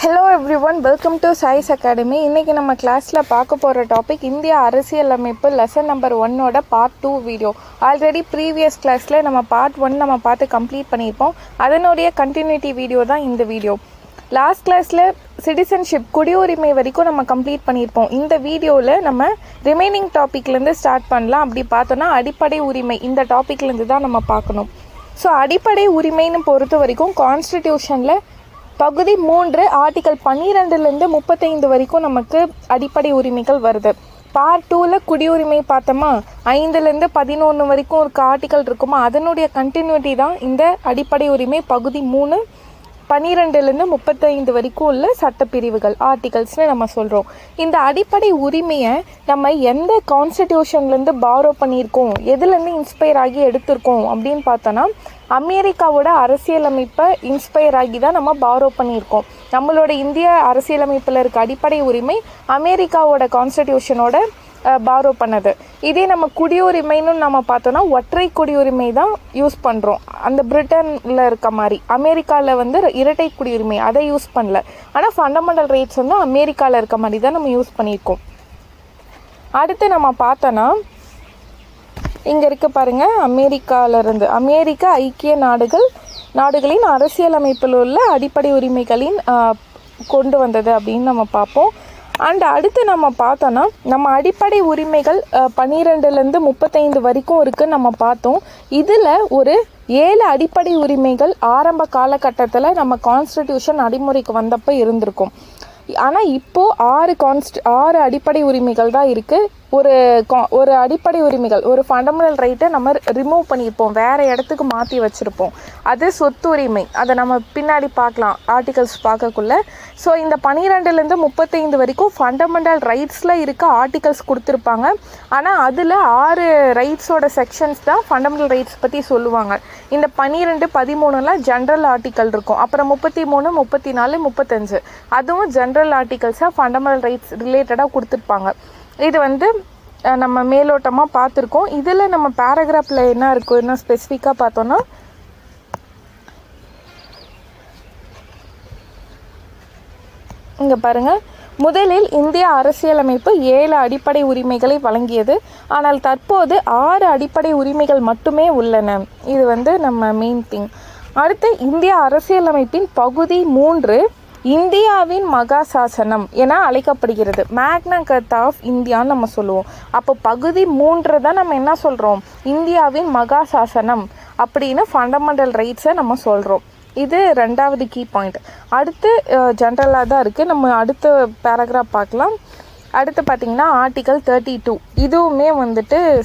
Hello everyone, welcome to choice academy. இன்றைக்கி நம்ம கிளாஸில் பார்க்க போகிற டாபிக் இந்திய அரசியலமைப்பு lesson number 1 part 2 video. Already previous கிளாஸில் நம்ம பார்ட் 1 நம்ம பார்த்து கம்ப்ளீட் பண்ணியிருப்போம். அதனுடைய கண்டினியூட்டி வீடியோ தான் இந்த வீடியோ. லாஸ்ட் கிளாஸில் சிட்டிசன்ஷிப் குடியுரிமை வரைக்கும் நம்ம கம்ப்ளீட் பண்ணியிருப்போம். இந்த வீடியோவில் நம்ம ரிமைனிங் டாப்பிக்லேருந்து ஸ்டார்ட் பண்ணலாம். அப்படி பார்த்தோன்னா அடிப்படை உரிமை இந்த டாப்பிக்லேருந்து தான் நம்ம பார்க்கணும். ஸோ அடிப்படை உரிமைன்னு பொறுத்த வரைக்கும் கான்ஸ்டிடியூஷனில் பகுதி 3 ஆர்டிக்கல் 12லேருந்து 35 வரைக்கும் நமக்கு அடிப்படை உரிமைகள் வருது. பார்ட் 2ல் குடியுரிமை பார்த்தோமா, 5லேருந்து 11 வரைக்கும் ஒரு ஆர்டிக்கல் இருக்குமா, அதனுடைய கண்டினியூட்டி தான் இந்த அடிப்படை உரிமை பகுதி 3 12லேருந்து 35 வரைக்கும் உள்ள சட்டப்பிரிவுகள் ஆர்டிகல்ஸ்னு நம்ம சொல்கிறோம். இந்த அடிப்படை உரிமையை நம்ம எந்த கான்ஸ்டிடியூஷன்லேருந்து பாரோ பண்ணியிருக்கோம், எதுலேருந்து இன்ஸ்பயர் ஆகி எடுத்திருக்கோம் அப்படின்னு பார்த்தோன்னா அமெரிக்காவோட அரசியலமைப்பை இன்ஸ்பயர் ஆகி தான் நம்ம பாரோ பண்ணியிருக்கோம். நம்மளோட இந்திய அரசியலமைப்பில் இருக்க அடிப்படை உரிமை அமெரிக்காவோட கான்ஸ்டிடியூஷனோட பாரோ பண்ணது. இதே நம்ம குடியுரிமைன்னு நம்ம பார்த்தோன்னா ஒற்றை குடியுரிமை தான் யூஸ் பண்ணுறோம். அந்த பிரிட்டனில் இருக்க மாதிரி அமெரிக்காவில் இரட்டை குடியுரிமை அதை யூஸ் பண்ணல. ஆனால் ஃபண்டமெண்டல் ரைட்ஸ் அமெரிக்காவில் இருக்க மாதிரி தான் நம்ம யூஸ் பண்ணியிருக்கோம். அடுத்து நம்ம பார்த்தோன்னா இங்கே இருக்க பாருங்கள், அமெரிக்காவிலிருந்து அமெரிக்க ஐக்கிய நாடுகளின் அரசியலமைப்பில் உள்ள அடிப்படை உரிமைகளின் கொண்டு வந்தது அப்படின்னு நம்ம பார்ப்போம். அண்ட் அடுத்து நம்ம பார்த்தோன்னா நம்ம அடிப்படை உரிமைகள் 12லேருந்து 35 வரைக்கும் இருக்குதுன்னு நம்ம பார்த்தோம். இதில் ஒரு 7 அடிப்படை உரிமைகள் ஆரம்ப காலகட்டத்தில் நம்ம கான்ஸ்டிடியூஷன் நடைமுறைக்கு வந்தப்போ இருந்திருக்கும். ஆனால் இப்போது 6 அடிப்படை உரிமைகள் தான் இருக்குது. ஒரு அடிப்படை உரிமைகள், ஒரு ஃபண்டமெண்டல் ரைட்டை நம்ம ரிமூவ் பண்ணியிருப்போம், வேறு இடத்துக்கு மாற்றி வச்சுருப்போம். அது சொத்து உரிமை. அதை நம்ம பின்னாடி பார்க்கலாம் ஆர்டிகல்ஸ் பார்க்கக்குள்ள. ஸோ இந்த 12லேருந்து 35 வரைக்கும் ஃபண்டமெண்டல் ரைட்ஸில் இருக்க ஆர்டிகல்ஸ் கொடுத்துருப்பாங்க. ஆனால் அதில் 6 ரைட்ஸோட செக்ஷன்ஸ் தான் ஃபண்டமெண்டல் ரைட்ஸ் பற்றி சொல்லுவாங்க. இந்த 12, 13 ஜென்ரல் ஆர்டிக்கல் இருக்கும். அப்புறம் 33, 34, 35 அதுவும் ஜென்ரல் ஆர்டிகல்ஸாக ஃபண்டமெண்டல் ரைட்ஸ் ரிலேட்டடாக கொடுத்துருப்பாங்க. இது நம்ம மேலோட்டமாக பார்த்துருக்கோம். இதில் நம்ம பேராகிராஃபில் என்ன இருக்கும், என்ன ஸ்பெசிஃபிக்காக பார்த்தோன்னா இங்கே பாருங்கள், முதலில் இந்திய அரசியலமைப்பு 7 அடிப்படை உரிமைகளை வழங்கியது. ஆனால் தற்போது 6 அடிப்படை உரிமைகள் மட்டுமே உள்ளன. இது நம்ம மெயின் திங். அடுத்து இந்திய அரசியலமைப்பின் பகுதி 3 இந்தியாவின் மகா சாசனம் என அழைக்கப்படுகிறது. மேக்னா கர்த்தா ஆஃப் இந்தியான்னு நம்ம சொல்லுவோம். அப்போ பகுதி 3 தான் நம்ம என்ன சொல்கிறோம், இந்தியாவின் மகா சாசனம் அப்படின்னு ஃபண்டமெண்டல் ரைட்ஸை நம்ம சொல்கிறோம். இது 2வது கீ பாயிண்ட். அடுத்து ஜென்ரலாக தான் இருக்குது. நம்ம அடுத்த பேராகிராஃப் பார்க்கலாம். அடுத்து பார்த்திங்கன்னா ஆர்டிக்கல் 32. இதுவுமே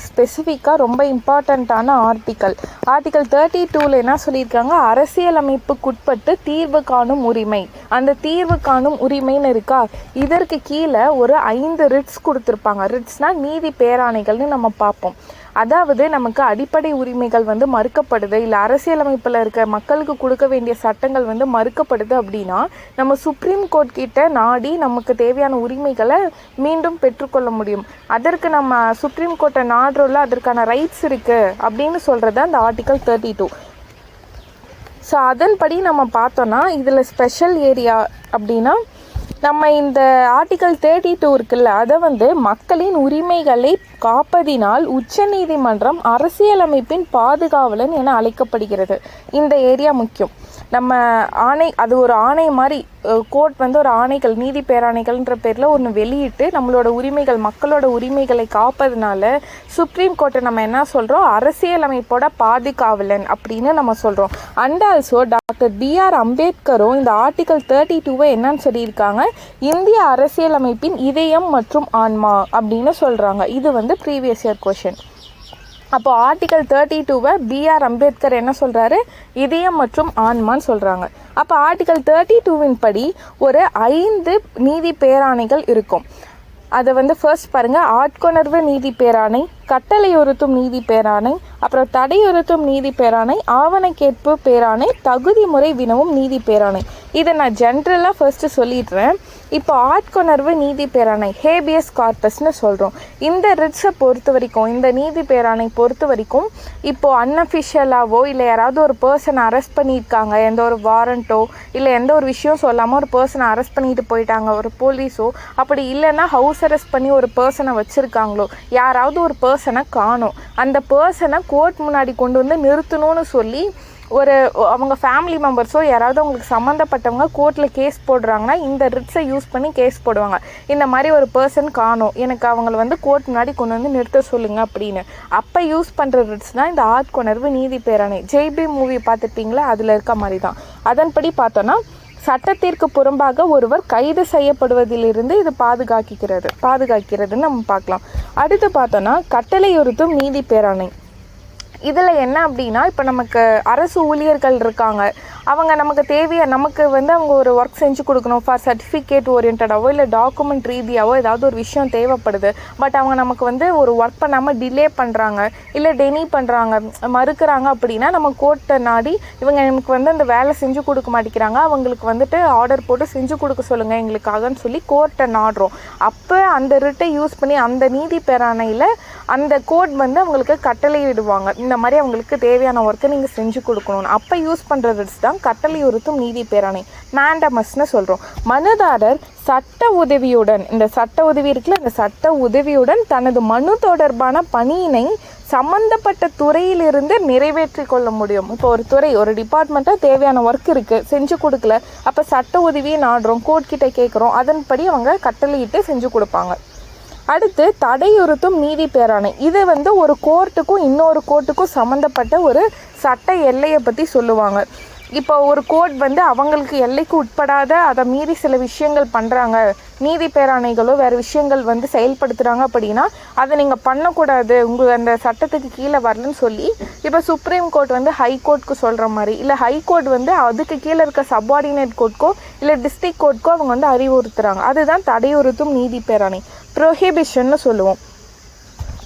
ஸ்பெசிஃபிக்காக ரொம்ப இம்பார்ட்டண்ட்டான ஆர்டிக்கல் 32ல் என்ன சொல்லியிருக்காங்க, அரசியலமைப்புக்குட்பட்டு தீர்வு காணும் உரிமை. அந்த தீர்வு காணும் உரிமைன்னு இருக்கா, இதற்கு கீழே ஒரு 5 ரிட்ஸ் கொடுத்துருப்பாங்க. ரிட்ஸ்னால் நீதி பேராணைகள்னு நம்ம பார்ப்போம். அதாவது நமக்கு அடிப்படை உரிமைகள் மறுக்கப்படுது, இல்லை அரசியலமைப்பில் இருக்க மக்களுக்கு கொடுக்க வேண்டிய சட்டங்கள் மறுக்கப்படுது அப்படின்னா நம்ம சுப்ரீம் கோர்ட் கிட்ட நாடி நமக்கு தேவையான உரிமைகளை மீண்டும் பெற்றுக்கொள்ள முடியும். அதற்கு நம்ம சுப்ரீம் கோர்ட்டை நாடுறோம்ல, அதற்கான ரைட்ஸ் இருக்குது அப்படின்னு சொல்கிறது அந்த ஆர்டிக்கல் 32. ஸோ அதன்படி நம்ம பார்த்தோன்னா இதில் ஸ்பெஷல் ஏரியா அப்படின்னா நம்ம இந்த ஆர்டிக்கல் 32 இருக்குல்ல, அதை மக்களின் உரிமைகளை காப்பதினால் உச்சநீதிமன்றம் அரசியலமைப்பின் பாதுகாவலன் என அழைக்கப்படுகிறது. இந்த ஏரியா முக்கியம். நம்ம அது ஒரு ஆணை மாதிரி கோர்ட் ஒரு ஆணைகள், நீதி பேராணைகள்ன்ற பேரில் ஒன்று வெளியிட்டு நம்மளோட உரிமைகள், மக்களோட உரிமைகளை காப்பதுனால சுப்ரீம் கோர்ட்டை நம்ம என்ன சொல்கிறோம், அரசியலமைப்போட பாதுகாவலன் அப்படின்னு நம்ம சொல்கிறோம். And also doctor B.R. அம்பேத்கரும் இந்த ஆர்டிக்கல் 32 என்னன்னு சொல்லியிருக்காங்க, இந்திய அரசியலமைப்பின் இதயம் மற்றும் ஆன்மா அப்படின்னு சொல்கிறாங்க. இது ப்ரீவியஸ் இயர் கொஷின். அப்போ ஆர்டிக்கல் 32 B.R. அம்பேத்கர் என்ன சொல்கிறாரு, இதயம் மற்றும் ஆன்மான்னு சொல்கிறாங்க. அப்போ ஆர்டிக்கல் 32 படி ஒரு 5 நீதி பேராணைகள் இருக்கும். அதை ஃபர்ஸ்ட் பாருங்கள், ஆட்கொணர்வு நீதி பேராணை, கட்டளையுறுத்தும் நீதி பேராணை, அப்புறம் தடையுறுத்தும் நீதி பேராணை, ஆவண கேட்பு பேராணை, தகுதி முறை வினவும் நீதி பேராணை. இதை நான் ஜென்ரலாக ஃபர்ஸ்ட்டு சொல்லிடுறேன். இப்போ ஆட்கொணர்வு நீதி பேராணை ஹேபியஸ் கார்பஸ்ன்னு சொல்கிறோம். இந்த ரிட்ஸை பொறுத்த வரைக்கும், இந்த நீதி பேராணை பொறுத்த வரைக்கும் இப்போது அன்அஃபிஷியலாகவோ இல்லை யாராவது ஒரு பர்சனை அரெஸ்ட் பண்ணியிருக்காங்க, எந்த ஒரு வாரண்ட்டோ இல்லை எந்த ஒரு விஷயம் சொல்லாமல் ஒரு பர்சனை அரெஸ்ட் பண்ணிட்டு போயிட்டாங்க ஒரு போலீஸோ, அப்படி இல்லைன்னா ஹவுஸ் அரெஸ்ட் பண்ணி ஒரு பர்சனை வச்சுருக்காங்களோ, யாராவது ஒரு பர்சனை காணும், அந்த பர்சனை கோர்ட் முன்னாடி கொண்டு வந்து நிறுத்தணும்னு சொல்லி அவங்க ஃபேமிலி மெம்பர்ஸோ யாராவது அவங்களுக்கு சம்மந்தப்பட்டவங்க கோர்ட்டில் கேஸ் போடுறாங்கன்னா இந்த ரிட்ஸை யூஸ் பண்ணி கேஸ் போடுவாங்க. இந்த மாதிரி ஒரு பர்சன் காணும், எனக்கு அவங்கள கோர்ட் முன்னாடி கொண்டு வந்து நிறுத்த சொல்லுங்கள் அப்படின்னு. அப்போ யூஸ் பண்ணுற ரிட்ஸ் தான் இந்த ஆட்கொணர்வு நீதி பேராணை. ஜெய்பி மூவி பார்த்துருப்பீங்களா, அதில் இருக்க மாதிரி தான். அதன்படி பார்த்தோன்னா சட்டத்திற்கு புறம்பாக ஒருவர் கைது செய்யப்படுவதிலிருந்து இது பாதுகாக்கிறதுன்னு நம்ம பார்க்கலாம். அடுத்து பார்த்தோன்னா கட்டளையுறுத்தும் நீதி பேராணை. இதில் என்ன அப்படின்னா, இப்போ நமக்கு அரசு ஊழியர்கள் இருக்காங்க, அவங்க நமக்கு நமக்கு அவங்க ஒரு ஒர்க் செஞ்சு கொடுக்கணும். ஃபார் சர்டிஃபிகேட் ஓரியன்டாவோ இல்லை டாக்குமெண்ட் ரீதியாகவோ ஏதாவது ஒரு விஷயம் தேவைப்படுது. பட் அவங்க நமக்கு ஒரு ஒர்க் பண்ணாமல் டிலே பண்ணுறாங்க, இல்லை டெனி பண்ணுறாங்க, மறுக்கிறாங்க அப்படின்னா நம்ம கோர்ட்டை நாடி இவங்க நமக்கு அந்த வேலை செஞ்சு கொடுக்க மாட்டேங்கிறாங்க, அவங்களுக்கு ஆர்டர் போட்டு செஞ்சு கொடுக்க சொல்லுங்கள் எங்களுக்காகன்னு சொல்லி கோர்ட்டை நாடுறோம். அப்போ அந்த ரிட்டை யூஸ் பண்ணி அந்த நீதி பேராணையில் அந்த கோர்ட் அவங்களுக்கு கட்டளை இடுவாங்க, இந்த மாதிரி அவங்களுக்கு தேவையான ஒர்க்கை நீங்கள் செஞ்சு கொடுக்கணும்னு. அப்போ யூஸ் பண்ணுற ரிட்ஸ் தான் கட்டளையுறுத்தும் நீதி பேராணை, மேண்டமஸ்ன்னு சொல்கிறோம். மனுதாரர் சட்ட உதவியுடன், இந்த சட்ட உதவி இருக்குல்ல, இந்த சட்ட உதவியுடன் தனது மனு தொடர்பான பணியினை சம்பந்தப்பட்ட துறையிலிருந்து நிறைவேற்றி கொள்ள முடியும். இப்போ ஒரு துறை, ஒரு டிபார்ட்மெண்ட்டாக தேவையான ஒர்க் இருக்குது, செஞ்சு கொடுக்கல, அப்போ சட்ட உதவியை நாடுறோம், கோர்ட் கிட்ட கேட்குறோம், அதன்படி அவங்க கட்டளையிட்டு செஞ்சு கொடுப்பாங்க. அடுத்து தடையுறுத்தும் நீதி பேராணை. இது ஒரு கோர்ட்டுக்கும் இன்னொரு கோர்ட்டுக்கும் சம்மந்தப்பட்ட ஒரு சட்ட எல்லையை பற்றி சொல்லுவாங்க. இப்போ ஒரு கோர்ட் அவங்களுக்கு எல்லைக்கு உட்படாத அதை மீறி சில விஷயங்கள் பண்ணுறாங்க, நீதி பேராணைகளோ வேறு விஷயங்கள் செயல்படுத்துகிறாங்க அப்படின்னா அதை நீங்கள் பண்ணக்கூடாது, உங்கள் அந்த சட்டத்துக்கு கீழே வரலன்னு சொல்லி இப்போ சுப்ரீம் கோர்ட் ஹை கோர்ட்டுக்கு சொல்கிற மாதிரி, இல்லை ஹை கோர்ட் அதுக்கு கீழே இருக்க சப்பார்டினேட் கோர்ட்டுக்கோ இல்லை டிஸ்ட்ரிக்ட் கோர்ட்டுக்கோ அவங்க அறிவுறுத்துகிறாங்க. அதுதான் தடையுறுத்தும் நீதி பேராணை, ப்ரொஹிபிஷன்னு சொல்லுவோம்.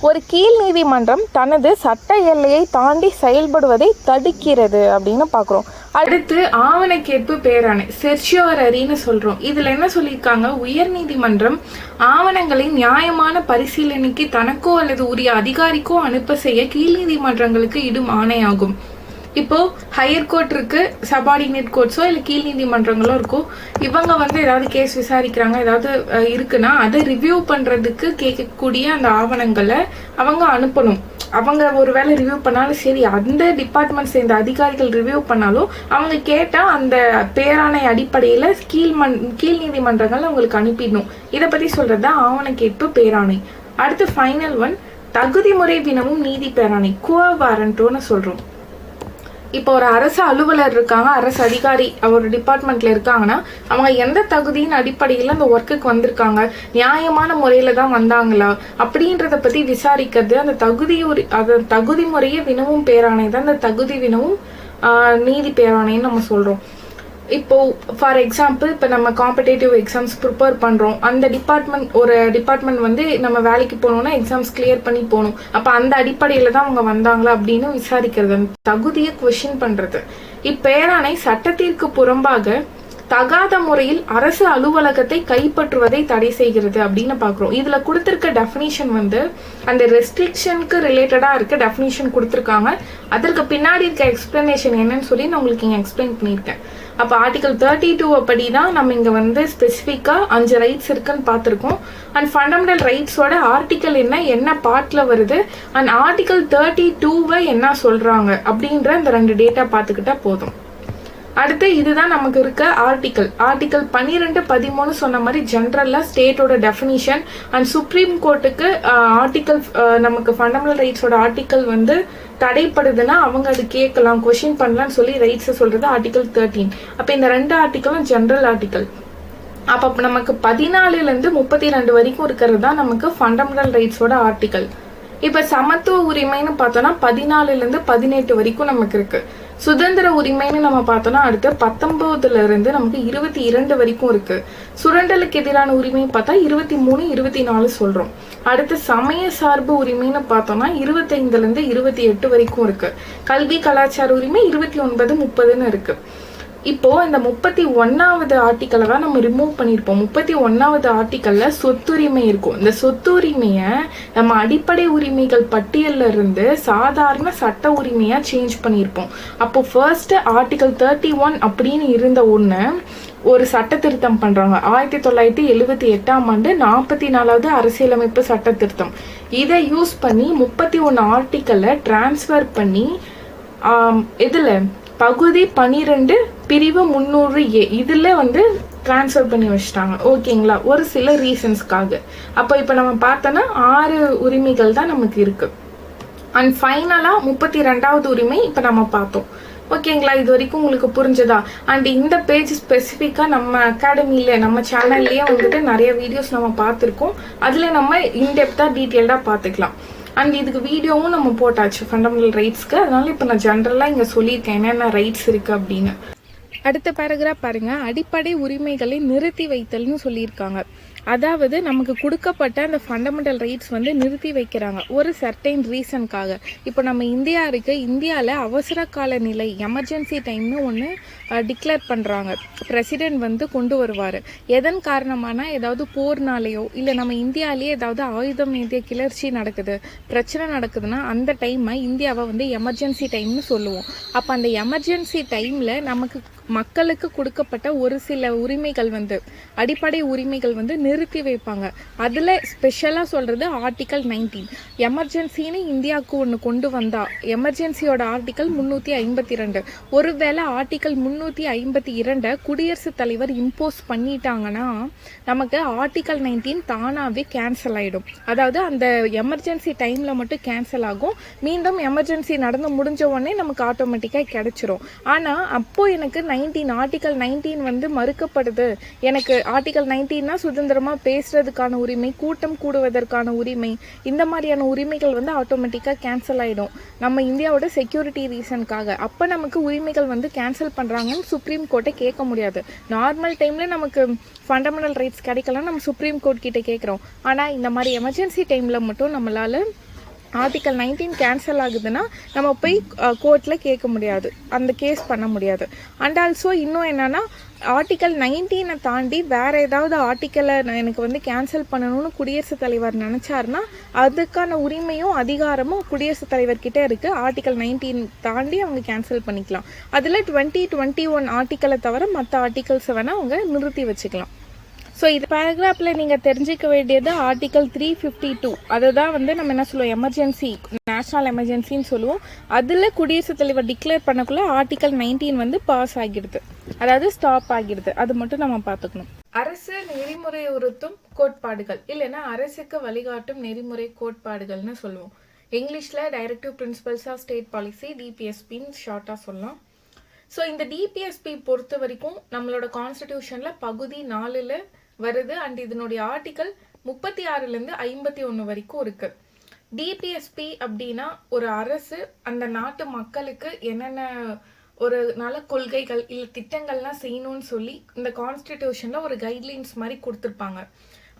ஒரு கீழ் நீதிமன்றம் தனது சட்ட எல்லையை தாண்டி செயல்படுவதை தடுக்கிறது அப்படின்னு பார்க்குறோம். அடுத்து ஆவணக்கேற்பு பேராணை, செர்ஷியோரரின்னு சொல்கிறோம். இதில் என்ன சொல்லியிருக்காங்க, உயர் நீதிமன்றம் ஆவணங்களை நியாயமான பரிசீலனைக்கு தனக்கோ அல்லது உரிய அதிகாரிக்கோ அனுப்ப செய்ய கீழ் நீதிமன்றங்களுக்கு இடும் ஆணையாகும். இப்போது ஹையர் கோர்ட் இருக்குது, சபார்டினேட் கோர்ட்ஸோ இல்லை கீழ் நீதிமன்றங்களோ இருக்கும். இவங்க ஏதாவது கேஸ் விசாரிக்கிறாங்க, ஏதாவது இருக்குன்னா அதை ரிவ்யூ பண்ணுறதுக்கு கேட்கக்கூடிய அந்த ஆவணங்களை அவங்க அனுப்பணும். அவங்க ஒரு வேளை ரிவ்யூ பண்ணாலும் சரி, அந்த டிபார்ட்மெண்ட் சேர்ந்த அதிகாரிகள் ரிவ்யூ பண்ணாலும் அவங்க கேட்டால் அந்த பேராணை அடிப்படையில் கீழ் நீதிமன்றங்கள் அவங்களுக்கு அனுப்பிடணும். இதை பற்றி சொல்கிறது தான் ஆவணக்கேற்பு பேராணை. அடுத்து ஃபைனல் ஒன், தகுதி முறை வினவும் நீதி பேராணை, குவ வாரண்டோன்னு சொல்கிறோம். இப்போ ஒரு அரசு அலுவலர் இருக்காங்க, அரசு அதிகாரி ஒரு டிபார்ட்மெண்ட்ல இருக்காங்கன்னா அவங்க எந்த தகுதியின் அடிப்படையில் அந்த ஒர்க்குக்கு வந்திருக்காங்க, நியாயமான முறையில தான் வந்தாங்களா அப்படின்றத பத்தி விசாரிக்கிறது அந்த தகுதி முறையை வினவும் பேராணை தான் இந்த தகுதி வினவும் நீதி பேராணைன்னு நம்ம சொல்றோம். இப்போ ஃபார் எக்ஸாம்பிள், இப்போ நம்ம காம்படேட்டிவ் எக்ஸாம்ஸ் ப்ரிப்பேர் பண்ணுறோம், அந்த டிபார்ட்மெண்ட் நம்ம வேலைக்கு போகணுன்னா எக்ஸாம்ஸ் கிளியர் பண்ணி போகணும். அப்போ அந்த அடிப்படையில் தான் அவங்க வந்தாங்களா அப்படின்னு விசாரிக்கிறது, அந்த தகுதியை கொஷின் பண்ணுறது. இப்பேராணை சட்டத்திற்கு புறம்பாக தகாத முறையில் அரசு அலுவலகத்தை கைப்பற்றுவதை தடை செய்கிறது அப்படின்னு பார்க்குறோம். இதில் கொடுத்துருக்க டெஃபினிஷன் அந்த ரெஸ்ட்ரிக்ஷனுக்கு ரிலேட்டடாக இருக்க டெஃபினிஷன் கொடுத்துருக்காங்க. அதற்கு பின்னாடி இருக்க எக்ஸ்பிளனேஷன் என்னன்னு சொல்லி நான் உங்களுக்கு இங்கே எக்ஸ்பிளைன் பண்ணியிருக்கேன். அப்போ ஆர்டிகல் 32 படி தான் நம்ம இங்கே ஸ்பெசிஃபிக்காக 5 ரைட்ஸ் இருக்குன்னு பார்த்துருக்கோம். அண்ட் ஃபண்டமெண்டல் ரைட்ஸோட ஆர்டிக்கல் என்ன பார்ட்டில் வருது, அண்ட் ஆர்டிகல் 32 என்ன சொல்கிறாங்க அப்படின்ற இந்த 2 டேட்டா பார்த்துக்கிட்டா போதும். அடுத்து இதுதான் நமக்கு இருக்க ஆர்டிக்கல் 12, 13 சொன்ன மாதிரி ஜென்ரலாக ஸ்டேட்டோட டெஃபினிஷன். அண்ட் சுப்ரீம் கோர்ட்டுக்கு ஆர்டிக்கல் நமக்கு ஃபண்டமெண்டல் ரைட்ஸோட ஆர்டிக்கல் தடைப்படுதுன்னா அவங்க அது கேட்கலாம், கொஷின் பண்ணலாம்னு சொல்லி ரைட்ஸை சொல்றது ஆர்டிகல் 13. அப்போ இந்த 2 ஆர்டிக்கலும் ஜென்ரல் ஆர்டிக்கல். அப்போ நமக்கு 14லேருந்து 32 வரைக்கும் இருக்கிறது தான் நமக்கு ஃபண்டமெண்டல் ரைட்ஸோட ஆர்டிக்கல். இப்போ சமத்துவ உரிமைன்னு பார்த்தோன்னா 14லேருந்து 18 வரைக்கும் நமக்கு இருக்கு. சுதந்திர உரிமைன்னு நம்ம பார்த்தோம்னா அடுத்து 19லேருந்து நமக்கு 22 வரைக்கும் இருக்கு. சுரண்டலுக்கு எதிரான உரிமை பார்த்தா 23, 24 சொல்றோம். அடுத்து சமய சார்பு உரிமைன்னு பார்த்தோம்னா 25லேருந்து 28 வரைக்கும் இருக்கு. கல்வி கலாச்சார உரிமை 29, 30ன்னு இருக்கு. இப்போ இந்த 31வது ஆர்டிக்கலை தான் நம்ம ரிமூவ் பண்ணியிருப்போம். 31வது ஆர்டிக்கல்ல சொத்துரிமை இருக்கும். இந்த சொத்துரிமையை நம்ம அடிப்படை உரிமைகள் பட்டியல்ல இருந்து சாதாரண சட்ட உரிமையா சேஞ்ச் பண்ணியிருப்போம். அப்போ ஃபர்ஸ்ட் ஆர்டிக்கல் 31 அப்படின்னு இருந்த ஒன்று ஒரு சட்ட திருத்தம் பண்றாங்க. 1978ஆம் ஆண்டு 44வது அரசியலமைப்பு சட்ட திருத்தம். இதை யூஸ் பண்ணி 31 ஆர்டிக்கலை டிரான்ஸ்ஃபர் பண்ணி இதுல பகுதி 12 பிரிவு 300A இதுல டிரான்ஸ்ஃபர் பண்ணி வச்சிட்டாங்க. ஓகேங்களா, ஒரு சில ரீசன்ஸ்க்காக. அப்போ இப்போ நம்ம பார்த்தோன்னா 6 உரிமைகள் தான் நமக்கு இருக்கு. அண்ட் ஃபைனலா 32வது உரிமை இப்போ நம்ம பார்த்தோம். ஓகேங்களா, இது வரைக்கும் உங்களுக்கு புரிஞ்சதா? அண்ட் இந்த பேஜ் ஸ்பெசிஃபிக்காக நம்ம அகாடமியில நம்ம சேனல்லையே நிறைய வீடியோஸ் நம்ம பார்த்துருக்கோம். அதில் நம்ம இன்டெப்த்தாக டீட்டெயில்டாக பார்த்துக்கலாம். அண்ட் இதுக்கு வீடியோவும் நம்ம போட்டாச்சு ஃபண்டமெண்டல் ரைட்ஸ்க்கு. அதனால இப்போ நான் ஜென்ரலாக இங்கே சொல்லியிருக்கேன் என்னென்ன ரைட்ஸ் இருக்குது அப்படின்னு. அடுத்த பேராகிராஃப் பாருங்க, அடிப்படை உரிமைகளை நிறுத்தி வைத்தல்னு சொல்லியிருக்காங்க. அதாவது நமக்கு கொடுக்கப்பட்ட அந்த ஃபண்டமெண்டல் ரைட்ஸ் நிறுத்தி வைக்கிறாங்க ஒரு சர்டைன் ரீசனுக்காக. இப்போ நம்ம இந்தியா இருக்கு, இந்தியாவில் அவசர கால நிலை எமர்ஜென்சி டைம்னு ஒன்று டிக்ளேர் பண்ணுறாங்க. பிரசிடென்ட் கொண்டு வருவார். எதன் காரணமான ஏதாவது போர்னாலேயோ இல்லை நம்ம இந்தியாவிலேயே ஏதாவது ஆயுதம் ஏந்திய கிளர்ச்சி நடக்குது, பிரச்சனை நடக்குதுன்னா அந்த டைமை இந்தியாவை எமர்ஜென்சி டைம்னு சொல்லுவோம். அப்போ அந்த எமர்ஜென்சி டைமில் நமக்கு மக்களுக்கு கொடுக்கப்பட்ட ஒரு சில உரிமைகள் அடிப்படை உரிமைகள் நிறுத்தி வைப்பாங்க. அதில் ஸ்பெஷலாக சொல்கிறது ஆர்டிக்கல் 19. எமர்ஜென்சின்னு இந்தியாவுக்கு ஒன்று கொண்டு வந்தா எமர்ஜென்சியோட ஆர்டிக்கல் 352. ஒருவேளை ஆர்டிக்கல் 352 குடியரசுத் தலைவர் இம்போஸ் பண்ணிட்டாங்கன்னா நமக்கு ஆர்டிக்கல் 19 தானாகவே கேன்சல் ஆகிடும். அதாவது அந்த எமர்ஜென்சி டைமில் மட்டும் கேன்சல் ஆகும். மீண்டும் எமர்ஜென்சி நடந்து முடிஞ்ச உடனே நமக்கு ஆட்டோமேட்டிக்காக கிடைச்சிரும். ஆனால் அப்போ எனக்கு ஆர்டிக்கல் 19 மறுக்கப்படுது. எனக்கு ஆர்டிக்கல் 19னா சுதந்திரமா பேசுறதுக்கான உரிமை, கூட்டம் கூடுவதற்கான உரிமை, இந்த மாதிரியான உரிமைகள் ஆட்டோமேட்டிக்கா கேன்சல் ஆயிடும் நம்ம இந்தியாவோட செக்யூரிட்டி ரீசனுக்காக. அப்ப நமக்கு உரிமைகள் கேன்சல் பண்றாங்கன்னு சுப்ரீம் கோர்ட்டை கேட்க முடியாது. நார்மல் டைம்ல நமக்கு ஃபண்டமெண்டல் ரைட்ஸ் கிடைக்கலாம், நம்ம சுப்ரீம் கோர்ட் கிட்ட கேட்குறோம். ஆனா இந்த மாதிரி எமர்ஜென்சி டைம்ல மட்டும் நம்மளால ஆர்டிக்கல் 19 கேன்சல் ஆகுதுன்னா நம்ம போய் கோர்ட்டில் கேட்க முடியாது, அந்த கேஸ் பண்ண முடியாது. அண்ட் ஆல்சோ இன்னும் என்னன்னா ஆர்டிக்கல் 19 தாண்டி வேற ஏதாவது ஆர்டிக்கலை எனக்கு கேன்சல் பண்ணணும்னு குடியரசுத் தலைவர் நினைச்சாருன்னா அதுக்கான உரிமையும் அதிகாரமும் குடியரசுத் தலைவர்கிட்ட இருக்கு. ஆர்டிக்கல் 19 தாண்டி அவங்க கேன்சல் பண்ணிக்கலாம். அதில் 21 ஆர்டிக்கலை தவிர மற்ற ஆர்டிகல்ஸை வேணால் அவங்க நிறுத்தி வச்சுக்கலாம். ஸோ இது பேராகிராஃபில் நீங்கள் தெரிஞ்சிக்க வேண்டியது ஆர்டிக்கல் 352. அதுதான் நம்ம என்ன சொல்லுவோம், எமர்ஜென்சி, நேஷனல் எமர்ஜென்சின்னு சொல்லுவோம். அதில் குடியரசுத் தலைவர் டிக்ளேர் பண்ணக்குள்ள ஆர்டிக்கல் 19 பாஸ் ஆகிடுது, அதாவது ஸ்டாப் ஆகிடுது. அது மட்டும் நம்ம பார்த்துக்கணும். அரசு நெறிமுறையுறுத்தும் கோட்பாடுகள் இல்லைன்னா அரசுக்கு வழிகாட்டும் நெறிமுறை கோட்பாடுகள்னு சொல்லுவோம். இங்கிலீஷில் directive principles of state policy, டிபிஎஸ்பின்னு ஷார்ட்டாக சொல்லலாம். ஸோ இந்த டிபிஎஸ்பி பொறுத்த வரைக்கும் நம்மளோட கான்ஸ்டிடியூஷனில் பகுதி 4ல் வருது. அண்ட் இதனுடைய ஆர்டிக்கல் 36லேருந்து 51 வரைக்கும் இருக்கு. டிபிஎஸ்பி அப்படின்னா ஒரு அரசு அந்த நாட்டு மக்களுக்கு என்னென்ன ஒரு நல்ல கொள்கைகள் இல்லை திட்டங்கள்லாம் செய்யணும்னு சொல்லி இந்த கான்ஸ்டிடியூஷன்ல ஒரு கைட்லைன்ஸ் மாதிரி கொடுத்துருப்பாங்க.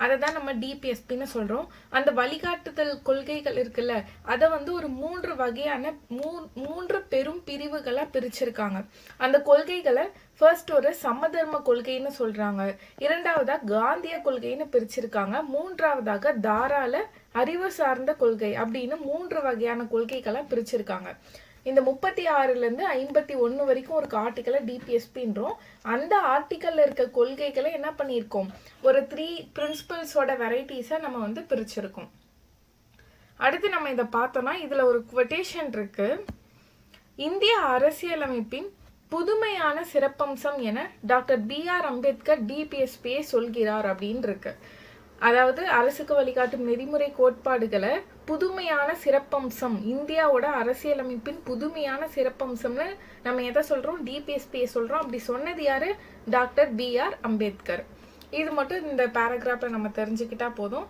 அதை தான் நம்ம டிபிஎஸ்பின்னு சொல்றோம். அந்த வழிகாட்டுதல் கொள்கைகள் இருக்குல்ல, அதை ஒரு 3 வகையான 3 பெரும் பிரிவுகளா பிரிச்சிருக்காங்க. அந்த கொள்கைகளை ஃபர்ஸ்ட் ஒரு சமதர்ம கொள்கைன்னு சொல்றாங்க, இரண்டாவதா காந்திய கொள்கைன்னு பிரிச்சிருக்காங்க, மூன்றாவதாக தாராள அறிவு சார்ந்த கொள்கை அப்படின்னு 3 வகையான கொள்கைகளை பிரிச்சிருக்காங்க. இந்த 36லேருந்து 51 வரைக்கும் ஒரு ஆர்டிக்கலை டிபிஎஸ்பின்றோம். அந்த ஆர்டிக்கல்ல இருக்க கொள்கைகளை என்ன பண்ணியிருக்கோம், ஒரு 3 பிரின்சிபல்ஸோட வெரைட்டிஸை நம்ம பிரிச்சிருக்கோம். அடுத்து நம்ம இதை பார்த்தோம்னா இதுல ஒரு குவட்டேஷன் இருக்கு. இந்திய அரசியலமைப்பின் புதுமையான சிறப்பம்சம் என டாக்டர் BR அம்பேத்கர் டிபிஎஸ்பியை சொல்கிறார் அப்படின்னு இருக்கு. அதாவது அரசுக்கு வழிகாட்டும் நெறிமுறை கோட்பாடுகளை புதுமையான சிறப்பம்சம், இந்தியாவோட அரசியலமைப்பின் புதுமையான சிறப்பம்சம்னு நம்ம எதை சொல்றோம், டிபிஎஸ்பியை சொல்றோம். அப்படி சொன்னது யாரு, டாக்டர் BR அம்பேத்கர். இது மட்டும் இந்த பேராகிராஃப்ல நம்ம தெரிஞ்சுக்கிட்டா போதும்.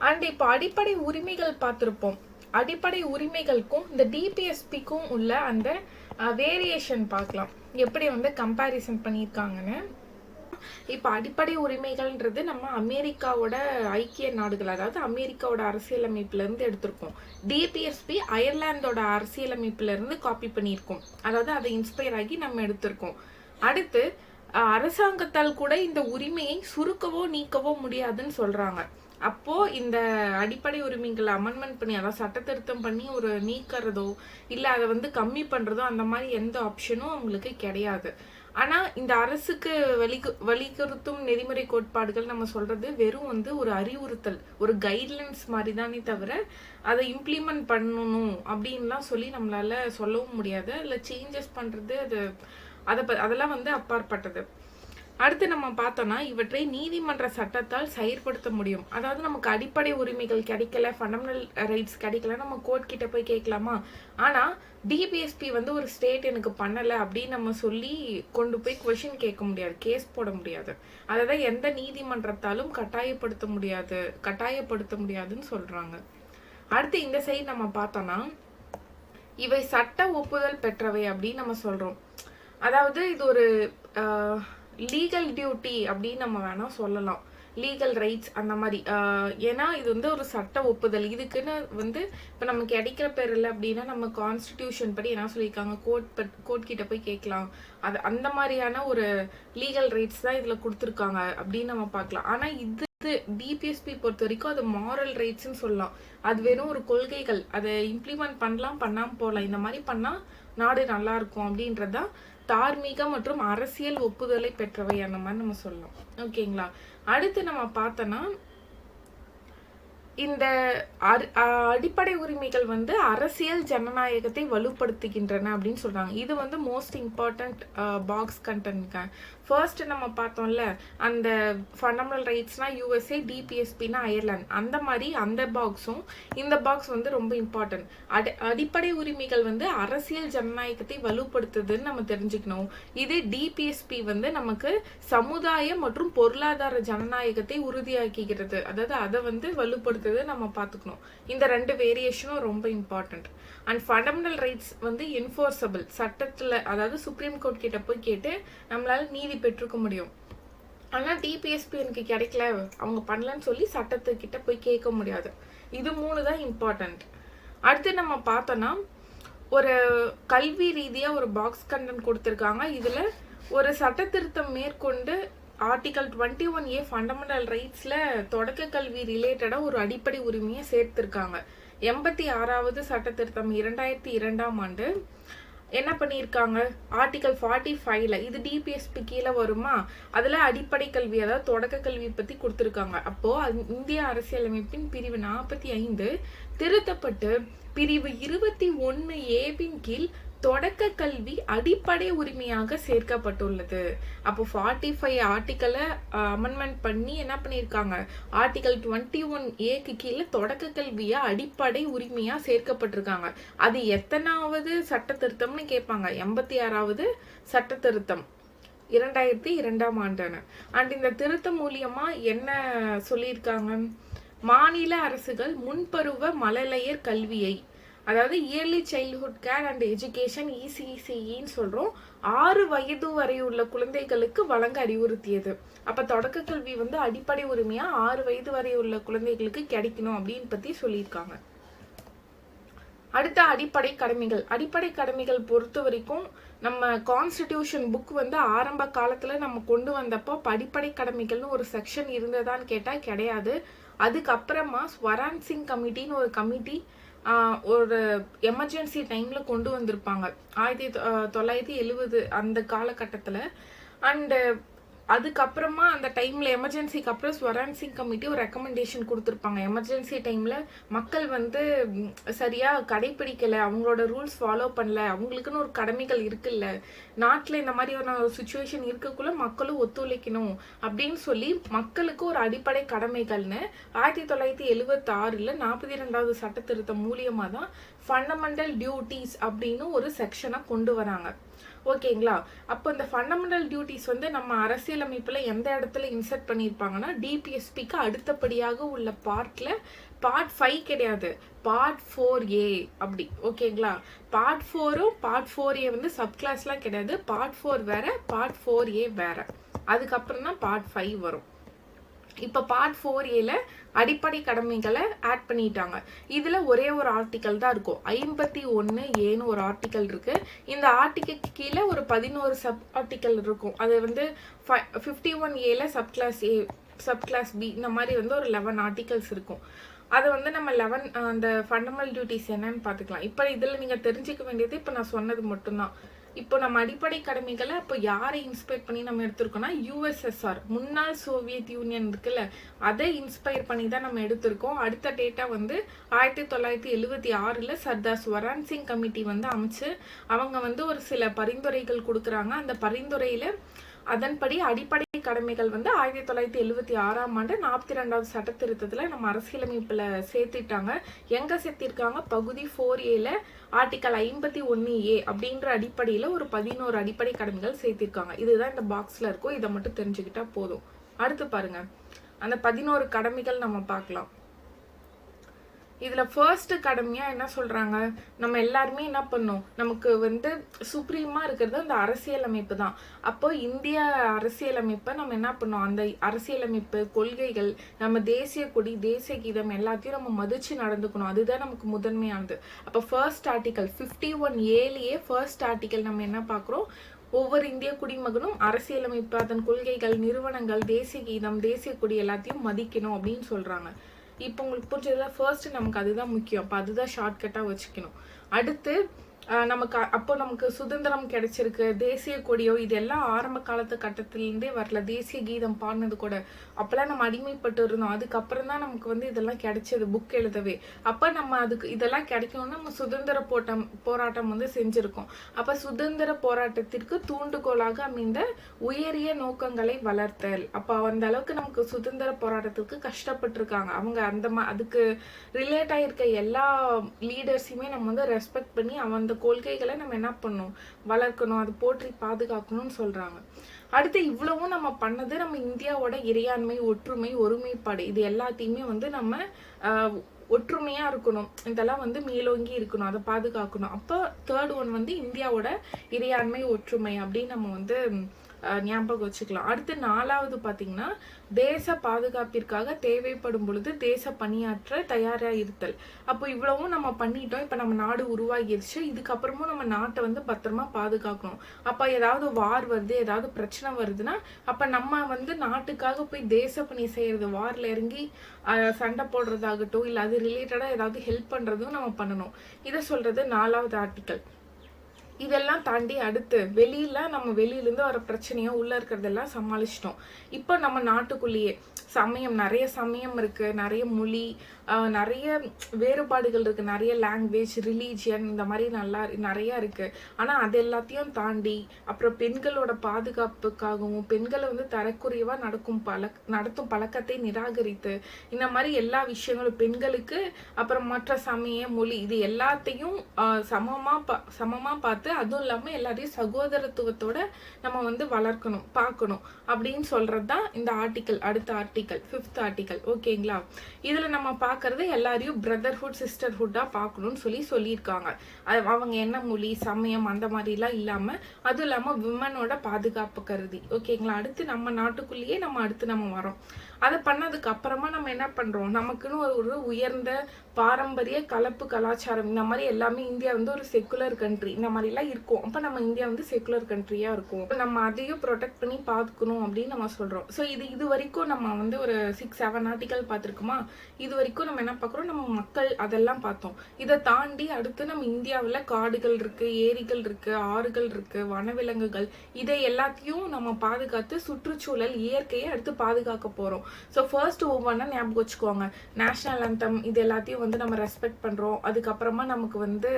அண்ட் இப்போ அடிப்படை உரிமைகள் பார்த்துருப்போம். அடிப்படை உரிமைகளுக்கும் இந்த டிபிஎஸ்பிக்கும் உள்ள அந்த வேரியேஷன் பார்க்கலாம், எப்படி கம்பேரிசன் பண்ணியிருக்காங்கன்னு. இப்போ அடிப்படை உரிமைகள்ன்றது நம்ம அமெரிக்காவோட ஐக்கிய நாடுகள், அதாவது அமெரிக்காவோட அரசியலமைப்புல இருந்து எடுத்திருக்கோம். டிபிஎஸ்பி அயர்லாந்தோட அரசியலமைப்புல இருந்து காப்பி பண்ணியிருக்கோம், அதாவது அதை இன்ஸ்பயர் ஆகி நம்ம எடுத்திருக்கோம். அடுத்து அரசாங்கத்தால் கூட இந்த உரிமையை சுருக்கவோ நீக்கவோ முடியாதுன்னு சொல்றாங்க. அப்போ இந்த அடிப்படை உரிமைகளை அமெண்ட்மெண்ட் பண்ணி, அதாவது சட்ட திருத்தம் பண்ணி ஒரு நீக்கிறதோ இல்ல அதை வந்து கம்மி பண்றதோ அந்த மாதிரி எந்த ஆப்ஷனும் அவங்களுக்கு கிடையாது. ஆனா இந்த அரசுக்கு வலியுறுத்தும் நெறிமுறை கோட்பாடுகள் நம்ம சொல்றது வெறும் வந்து ஒரு அறிவுறுத்தல், ஒரு கைட்லைன்ஸ் மாதிரி தானே தவிர அதை இம்ப்ளிமெண்ட் பண்ணணும் அப்படின்லாம் சொல்லி நம்மளால சொல்லவும் முடியாது. இல்லை சேஞ்சஸ் பண்றது அதெல்லாம் வந்து அப்பாற்பட்டது. அடுத்து நம்ம பார்த்தோம்னா இவற்றை நீதிமன்ற சட்டத்தால் செயற்படுத்த முடியும். அதாவது நமக்கு அடிப்படை உரிமைகள் கிடைக்கல, ஃபண்டமெண்டல் ரைட்ஸ் கிடைக்கல, நம்ம கோர்ட் கிட்ட போய் கேட்கலாமா? ஆனா டிபிஎஸ்பி வந்து ஒரு ஸ்டேட் எனக்கு பண்ணல அப்படின்னு நம்ம சொல்லி கொண்டு போய் கொஸ்டின் கேட்க முடியாது, கேஸ் போட முடியாது. அதான் எந்த நீதிமன்றத்தாலும் கட்டாயப்படுத்த முடியாதுன்னு சொல்றாங்க. அடுத்து இந்த சைடு நம்ம பார்த்தோம்னா இவை சட்ட ஒப்புதல் பெற்றவை அப்படின்னு நம்ம சொல்றோம். அதாவது இது ஒரு லீகல் டியூட்டி அப்படின்னு நம்ம வேணா சொல்லலாம், லீகல் ரைட்ஸ் அந்த மாதிரி. ஏன்னா இது வந்து ஒரு சட்ட ஒப்புதல். இதுக்குன்னு வந்து இப்போ நமக்கு கிடைக்கிற பேர் இல்லை அப்படின்னா நம்ம கான்ஸ்டிடியூஷன் படி என்ன சொல்லியிருக்காங்க, கோர்ட் கிட்ட போய் கேட்கலாம். அந்த மாதிரியான ஒரு லீகல் ரைட்ஸ் தான் இதுல கொடுத்துருக்காங்க அப்படின்னு நம்ம பார்க்கலாம். ஆனா இது டிபிஎஸ்பி பொறுத்த வரைக்கும் அது மாரல் ரைட்ஸ்ன்னு சொல்லலாம். அது வெறும் ஒரு கொள்கைகள், அதை இம்ப்ளிமெண்ட் பண்ணாம போகலாம். இந்த மாதிரி பண்ணா நாடு நல்லா இருக்கும் அப்படின்றதான் தார்மீக மற்றும் அரசியல் ஒப்புதலை பெற்றவை அந்த மாதிரி நம்ம சொல்லலாம். ஓகேங்களா? அடுத்து நம்ம பார்த்தோம்னா இந்த அடிப்படை உரிமைகள் வந்து அரசியல் ஜனநாயகத்தை வலுப்படுத்துகின்றன அப்படின்னு சொல்றாங்க. இது வந்து most important box content. First நம்ம பார்த்தோம்ல அந்த ஃபண்டமெண்டல் ரைட்ஸ்னா யூஎஸ்ஏ, டிபிஎஸ்பின்னா அயர்லாந்து, அந்த மாதிரி அந்த பாக்ஸும் இந்த பாக்ஸ் வந்து ரொம்ப இம்பார்ட்டன்ட். அடிப்படை உரிமைகள் வந்து அரசியல் ஜனநாயகத்தை வலுப்படுத்துதுன்னு நம்ம தெரிஞ்சுக்கணும். இது டிபிஎஸ்பி வந்து நமக்கு சமுதாய மற்றும் பொருளாதார ஜனநாயகத்தை உறுதியாக்குகிறது, அதாவது அதை வந்து வலுப்படுத்துது நம்ம பார்த்துக்கணும். இந்த ரெண்டு வேரியேஷனும் ரொம்ப இம்பார்ட்டன்ட். அண்ட் ஃபண்டமெண்டல் ரைட்ஸ் வந்து என்ஃபோர்ஸபிள், சட்டத்தில், அதாவது சுப்ரீம் கோர்ட் கிட்ட போய் கேட்டு நம்மளால நீதி பெற்றுக்க முடியும். ஆனால் டிபிஎஸ்பி எனக்கு கிடைக்கல, அவங்க பண்ணலன்னு சொல்லி சட்டத்துக்கிட்ட போய் கேட்க முடியாது. இது 3 தான் இம்பார்ட்டன்ட். அடுத்து நம்ம பார்த்தோம்னா ஒரு கல்வி ரீதியா ஒரு பாக்ஸ் கண்டென்ட் கொடுத்துருக்காங்க. இதுல ஒரு சட்ட திருத்தம் மேற்கொண்டு ஆர்டிகல் 21A ஃபண்டமெண்டல் ரைட்ஸ்ல தொடக்க கல்வி ரிலேட்டடா ஒரு அடிப்படை உரிமையை சேர்த்திருக்காங்க. 86வது சட்ட திருத்தம் 2002ஆம் ஆண்டு என்ன பண்ணியிருக்காங்க, ஆர்டிகல் 45ல இது டிபிஎஸ்பி கீழே வருமா, அதுல அடிப்படை கல்வி, அதாவது தொடக்க கல்வி பத்தி கொடுத்துருக்காங்க. அப்போ இந்திய அரசியலமைப்பின் பிரிவு 45 திருத்தப்பட்டு பிரிவு 21Aவின் கீழ் தொடக்க கல்வி அடிப்படை உரிமையாக சேர்க்கப்பட்டுள்ளது. அப்போ 45 ஆர்டிக்கலை அமெண்ட்மெண்ட் பண்ணி என்ன பண்ணியிருக்காங்க, ஆர்டிகல் 21Aக்கு கீழே தொடக்க கல்வியா அடிப்படை உரிமையா சேர்க்கப்பட்டிருக்காங்க. அது எத்தனாவது சட்ட திருத்தம்னு கேட்பாங்க, 86வது சட்ட திருத்தம் 2002ஆம் ஆண்டுன்னு. அண்ட் இந்த திருத்தம் மூலியமா என்ன சொல்லியிருக்காங்க, மாநில அரசுகள் முன்பருவ மழலையர் கல்வியை, அதாவது early childhood care and education ECCEன்னு சொல்றோம், 6 வயது வரை உள்ள குழந்தைகளுக்கு வழங்க அறிவுறுத்தியது. அப்ப தொடக்க கல்வி வந்து அடிப்படை உரிமையா 6 வயது வரை உள்ள குழந்தைகளுக்கு கிடைக்கணும் அப்படின்னு பத்தி சொல்லியிருக்காங்க. அடுத்த அடிப்படை கடமைகள். அடிப்படை கடமைகள் பொறுத்த வரைக்கும் நம்ம கான்ஸ்டிடியூஷன் புக் வந்து ஆரம்ப காலத்துல நம்ம கொண்டு வந்தப்போ அடிப்படை கடமைகள்னு ஒரு செக்ஷன் இருந்ததான்னு கேட்டா கிடையாது. அதுக்கப்புறமா ஸ்வராஜ் சிங் கமிட்டின்னு ஒரு கமிட்டி ஒரு எமர்ஜென்சி டைம்ல கொண்டு வந்திருப்பாங்க 1970 அந்த காலகட்டத்துல. அண்ட் அதுக்கப்புறமா அந்த டைம்ல எமர்ஜென்சிக்கு அப்புறம் ஸ்வராஜ் சிங் கமிட்டி ஒரு ரெக்கமெண்டேஷன் கொடுத்துருப்பாங்க. எமர்ஜென்சி டைம்ல மக்கள் வந்து சரியா கடைபிடிக்கல, அவங்களோட ரூல்ஸ் ஃபாலோ பண்ணல, அவங்களுக்குன்னு ஒரு கடமைகள் இருக்குல்ல, நாட்டுல இந்த மாதிரி ஒரு சுச்சுவேஷன் இருக்கக்குள்ள மக்களும் ஒத்துழைக்கணும் அப்படின்னு சொல்லி மக்களுக்கு ஒரு அடிப்படை கடமைகள்னு 1976ல் 42வது சட்ட திருத்தம் மூலியமா தான் ஃபண்டமெண்டல் டியூட்டிஸ் அப்படின்னு ஒரு செக்ஷனை கொண்டு வராங்க. ஓகேங்களா? அப்போ இந்த ஃபண்டமெண்டல் டியூட்டிஸ் வந்து நம்ம அரசியலமைப்புல எந்த இடத்துல இன்சர்ட் பண்ணியிருப்பாங்கன்னா டிபிஎஸ்பிக்கு அடுத்தபடியாக உள்ள பார்ட்ல பார்ட் 5 கிடையாது, பார்ட் 4A அப்படி. ஓகேங்களா? பார்ட் 4ம் பார்ட் 4A வந்து சப் கிளாஸ்லாம் கிடையாது, பார்ட் 4 வேற, பார்ட் 4A வேற, அதுக்கப்புறம் தான் பார்ட் 5 வரும். இப்போ பார்ட் 4A அடிப்படை கடமைகளை ஆட் பண்ணிட்டாங்க. இதில் ஒரே ஒரு ஆர்டிக்கல் தான் இருக்கும். 51A ஒரு ஆர்டிக்கல் இருக்கு. இந்த ஆர்டிக்கல் கீழே ஒரு 11 சப் ஆர்டிக்கல் இருக்கும். அது வந்து 51A sub class A sub class B இந்த மாதிரி வந்து ஒரு 11 ஆர்டிகல்ஸ் இருக்கும். அதை வந்து நம்ம 11 அந்த ஃபண்டமெண்டல் டியூட்டிஸ் என்னன்னு பார்த்துக்கலாம். இப்போ இதில் நீங்கள் தெரிஞ்சுக்க வேண்டியது இப்போ நான் சொன்னது மட்டும்தான். இப்போ நம்ம அடிப்படை கடமைகளை இப்போ யாரை இன்ஸ்பயர் பண்ணி நம்ம எடுத்திருக்கோம்னா USSR முன்னாள் சோவியத் யூனியன் இருக்குல்ல, அதை இன்ஸ்பயர் பண்ணி தான் நம்ம எடுத்திருக்கோம். அடுத்த டேட்டா வந்து 1976 சர்தார் ஸ்வரான் சிங் கமிட்டி வந்து அமைச்சு அவங்க வந்து ஒரு சில பரிந்துரைகள் கொடுக்குறாங்க. அந்த பரிந்துரையில அதன்படி அடிப்படை கடமைகள் வந்து 1976ஆம் ஆண்டு 42வது சட்ட திருத்தத்தில் நம்ம அரசியலமைப்பில் சேர்த்துட்டாங்க. எங்கே சேர்த்திருக்காங்க? பகுதி 4A ஆர்டிக்கல் 51A அப்படின்ற அடிப்படையில் ஒரு 11 அடிப்படை கடமைகள் சேர்த்திருக்காங்க. இதுதான் இந்த பாக்ஸில் இருக்கும். இதை மட்டும் தெரிஞ்சுக்கிட்டா போதும். அடுத்து பாருங்க, அந்த 11 கடமைகள் நம்ம பார்க்கலாம். இதில் ஃபர்ஸ்ட் கடமையாக என்ன சொல்கிறாங்க, நம்ம எல்லாருமே என்ன பண்ணோம், நமக்கு வந்து சுப்ரீமாக இருக்கிறது அந்த அரசியலமைப்பு தான். அப்போ இந்திய அரசியலமைப்பை நம்ம என்ன பண்ணோம், அந்த அரசியலமைப்பு கொள்கைகள், நம்ம தேசிய கொடி, தேசிய கீதம் எல்லாத்தையும் நம்ம மதிச்சு நடந்துக்கணும். அதுதான் நமக்கு முதன்மையானது. அப்போ first article 51A first article நம்ம என்ன பார்க்குறோம், ஒவ்வொரு இந்திய குடிமகனும் அரசியலமைப்பு, அதன் கொள்கைகள், நிறுவனங்கள், தேசிய கீதம், தேசிய கொடி எல்லாத்தையும் மதிக்கணும் அப்படின்னு சொல்கிறாங்க. இப்போ உங்களுக்கு புரிஞ்சதுல ஃபர்ஸ்ட் நமக்கு அதுதான் முக்கியம். அப்போ அதுதான் ஷார்ட்கட்டாக வச்சுக்கணும். அடுத்து நமக்கு அப்போ நமக்கு சுதந்திரம் கிடைச்சிருக்கு, தேசிய கொடியோ இதெல்லாம் ஆரம்ப காலத்து கட்டத்திலேருந்தே வரல. தேசிய கீதம் பாடினது கூட அப்போல்லாம் நம்ம அடிமைப்பட்டு இருந்தோம். அதுக்கப்புறம் தான் நமக்கு வந்து இதெல்லாம் கிடைச்சது புக் எழுதவே. அப்போ நம்ம அதுக்கு இதெல்லாம் கிடைக்கணும்னா நம்ம சுதந்திர போராட்டம் வந்து செஞ்சுருக்கோம். அப்போ சுதந்திர போராட்டத்திற்கு தூண்டுகோலாக அமைந்த உயரிய நோக்கங்களை வளர்த்தல். அப்போ அந்த அளவுக்கு நமக்கு சுதந்திர போராட்டத்துக்கு கஷ்டப்பட்டிருக்காங்க அவங்க. அதுக்கு ரிலேட் ஆகிருக்க எல்லா லீடர்ஸையுமே நம்ம வந்து ரெஸ்பெக்ட் பண்ணி அந்த கொள்கைகளை நம்ம என்ன பண்ணணும், வளர்க்கணும், அது போற்றி பாதுகாக்கணும்னு சொல்றாங்க. அடுத்து இவ்வளவும் நம்ம பண்ணது நம்ம இந்தியாவோட இறையாண்மை, ஒற்றுமை, ஒருமைப்பாடு இது எல்லாத்தையுமே வந்து நம்ம ஒற்றுமையா இருக்கணும், இதெல்லாம் வந்து மேலோங்கி இருக்கணும், அதை பாதுகாக்கணும். அப்போ தேர்ட் ஒன் வந்து இந்தியாவோட இறையாண்மை, ஒற்றுமை அப்படின்னு நம்ம வந்து ஞாபகம் வச்சுக்கலாம். அடுத்து 4வது பார்த்தீங்கன்னா தேச பாதுகாப்பிற்காக தேவைப்படும் பொழுது தேச பணியாற்ற தயாராக இருத்தல். அப்போ இவ்வளவும் நம்ம பண்ணிட்டோம். இப்போ நம்ம நாடு உருவாகிடுச்சு. இதுக்கப்புறமும் நம்ம நாட்டை வந்து பத்திரமா பாதுகாக்கணும். அப்போ ஏதாவது வார் வருது, ஏதாவது பிரச்சனை வருதுன்னா அப்போ நம்ம வந்து நாட்டுக்காக போய் தேச பணி செய்யறது, வாரில் இறங்கி சண்டை போடுறதாகட்டும், இல்லை அது ரிலேட்டடாக ஏதாவது ஹெல்ப் பண்ணுறதும் நம்ம பண்ணணும். இதை சொல்றது 4வது ஆர்டிக்கல். இதெல்லாம் தாண்டி அடுத்து நம்ம வெளியிலேருந்து வர பிரச்சனையோ உள்ள இருக்கிறதெல்லாம் சமாளிச்சிட்டோம். இப்போ நம்ம நாட்டுக்குள்ளேயே நிறைய சமயம் இருக்கு, நிறைய மொழி, நிறைய வேறுபாடுகள் இருக்கு, நிறைய லாங்குவேஜ், ரிலீஜியன் இந்த மாதிரி நிறைய இருக்கு. ஆனா அது எல்லாத்தையும் தாண்டி அப்புறம் பெண்களோட பாதுகாப்புக்காகவும் பெண்களை வந்து தரக்குறைவா நடத்தும் பழக்கத்தை நிராகரித்து இந்த மாதிரி எல்லா விஷயங்களும் பெண்களுக்கு அப்புறம் மற்ற சமய மொழி இது எல்லாத்தையும் சமமா பார்த்து அதுவும் இல்லாம எல்லாரையும் சகோதரத்துவத்தோட நம்ம வந்து வளர்க்கணும், பார்க்கணும் அப்படின்னு சொல்றதுதான் இந்த ஆர்டிக்கல். அடுத்த ஆர்டிக்கல் 5th ஆர்டிக்கல். ஓகேங்களா? இதுல நம்ம பார்க்கறது எல்லாரையும் பிரதர்ஹுட், சிஸ்டர்ஹுட்டா பார்க்கணும்னு சொல்லியிருக்காங்க. அவங்க என்ன மொழி, சமயம் அந்த மாதிரிலாம் இல்லாம அதுவும் இல்லாம விமனோட பாதுகாப்பு கருதி. ஓகேங்களா? அடுத்து நம்ம நாட்டுக்குள்ளேயே நம்ம வரோம். அதை பண்ணதுக்கு அப்புறமா நம்ம என்ன பண்றோம், நமக்குன்னு ஒரு உயர்ந்த பாரம்பரிய கலப்பு கலாச்சாரம் இந்த மாதிரி எல்லாமே. இந்தியா வந்து ஒரு செக்குலர் கண்ட்ரி இந்த மாதிரி எல்லாம் இருக்கும். அப்ப நம்ம இந்தியா வந்து செக்குலர் கண்ட்ரியா இருக்கும். நம்ம அதையும் ப்ரொடெக்ட் பண்ணி பார்த்துக்கணும் அப்படின்னு நம்ம சொல்றோம். ஸோ இது வரைக்கும் நம்ம வந்து ஒரு 6-7 ஆர்டிக்கல் பார்த்துருக்குமா? இது வரைக்கும் நம்ம என்ன பார்க்குறோம், நம்ம மக்கள் அதெல்லாம் பார்த்தோம். இதை தாண்டி அடுத்து நம்ம இந்தியாவில் காடுகள் இருக்கு, ஏரிகள் இருக்கு, ஆறுகள் இருக்கு, வனவிலங்குகள் இதை எல்லாத்தையும் நம்ம பாதுகாத்து சுற்றுச்சூழல் இயற்கையை அடுத்து பாதுகாக்க போறோம். ஸோ ஃபர்ஸ்ட் ஒவ்வொன்றா ஞாபகம் வச்சுக்கோங்க. நேஷனல் அந்தம் இது எல்லாத்தையும் வந்து நம்ம ரெஸ்பெக்ட் பண்றோம். அதுக்கப்புறமா நமக்கு வந்து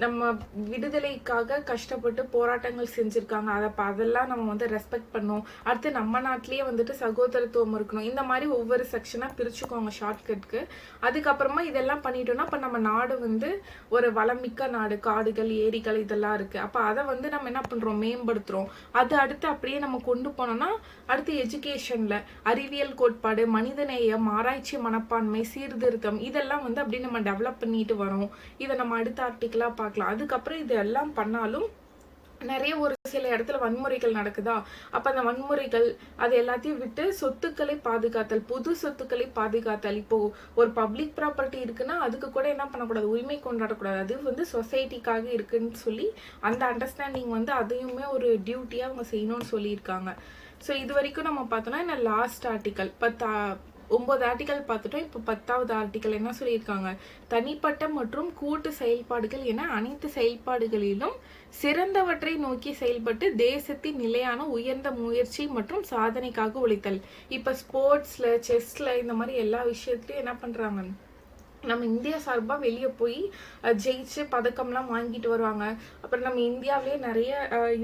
நம்ம விடுதலைக்காக கஷ்டப்பட்டு போராட்டங்கள் செஞ்சிருக்காங்க, அதெல்லாம் நம்ம வந்து ரெஸ்பெக்ட் பண்ணோம். அடுத்து நம்ம நாட்டிலேயே வந்துட்டு சகோதரத்துவம் இருக்கணும். இந்த மாதிரி ஒவ்வொரு செக்ஷனா பிரிச்சுக்கோங்க ஷார்ட்கட்க்கு. அதுக்கப்புறமா இதெல்லாம் பண்ணிட்டோம்னா அப்ப நம்ம நாடு வந்து ஒரு வளமிக்க நாடு, காடுகள், ஏரிகள் இதெல்லாம் இருக்கு. அப்ப அதை வந்து நம்ம என்ன பண்றோம், மேம்படுத்துறோம். அது அடுத்து அப்படியே நம்ம கொண்டு போனோம்னா அடுத்து எஜுகேஷன்ல அறிவியல் கோட்பாடு, மனிதநேயம், ஆராய்ச்சி மனப்பான்மை, சீர்திருத்தம் இதெல்லாம் வந்து அப்படியே நம்ம டெவலப் பண்ணிட்டு வரோம். இதை நம்ம அடுத்த ஆர்டிக்கலா பார்க்கலாம். அதுக்கப்புறம் இதெல்லாம் பண்ணாலும் நிறைய ஒரு சில இடத்துல வன்முறைகள் நடக்குதா, அப்ப அந்த வன்முறைகள் அது எல்லாத்தையும் விட்டு சொத்துக்களை பாதுகாத்தல், பொது சொத்துக்களை பாதுகாத்தல். இப்போ ஒரு பப்ளிக் ப்ராப்பர்ட்டி இருக்குன்னா அதுக்கு கூட என்ன பண்ணக்கூடாது, உரிமை கொண்டாடக்கூடாது, அது வந்து சொசைட்டிக்காக இருக்குன்னு சொல்லி அந்த அண்டர்ஸ்டாண்டிங் வந்து அதையுமே ஒரு டியூட்டியா அவங்க செய்யணும்னு சொல்லியிருக்காங்க. ஸோ இது வரைக்கும் நம்ம பார்த்தோம்னா என்ன லாஸ்ட் ஆர்டிக்கல் 9 ஆர்டிக்கல் பார்த்துட்டோம். இப்போ 10வது ஆர்டிக்கல் என்ன சொல்லியிருக்காங்க, தனிப்பட்ட மற்றும் கூட்டு செயல்பாடுகள் என அனைத்து செயல்பாடுகளிலும் சிறந்தவற்றை நோக்கி செயல்பட்டு தேசத்தின் நிலையான உயர்ந்த முயற்சி மற்றும் சாதனைக்காக உழைத்தல். இப்போ ஸ்போர்ட்ஸ்ல, செஸ்ல இந்த மாதிரி எல்லா விஷயத்துலையும் என்ன பண்றாங்க, நம்ம இந்தியா சார்பாக வெளியே போய் ஜெயிச்சு பதக்கம்லாம் வாங்கிட்டு வருவாங்க. அப்புறம் நம்ம இந்தியாவிலே நிறைய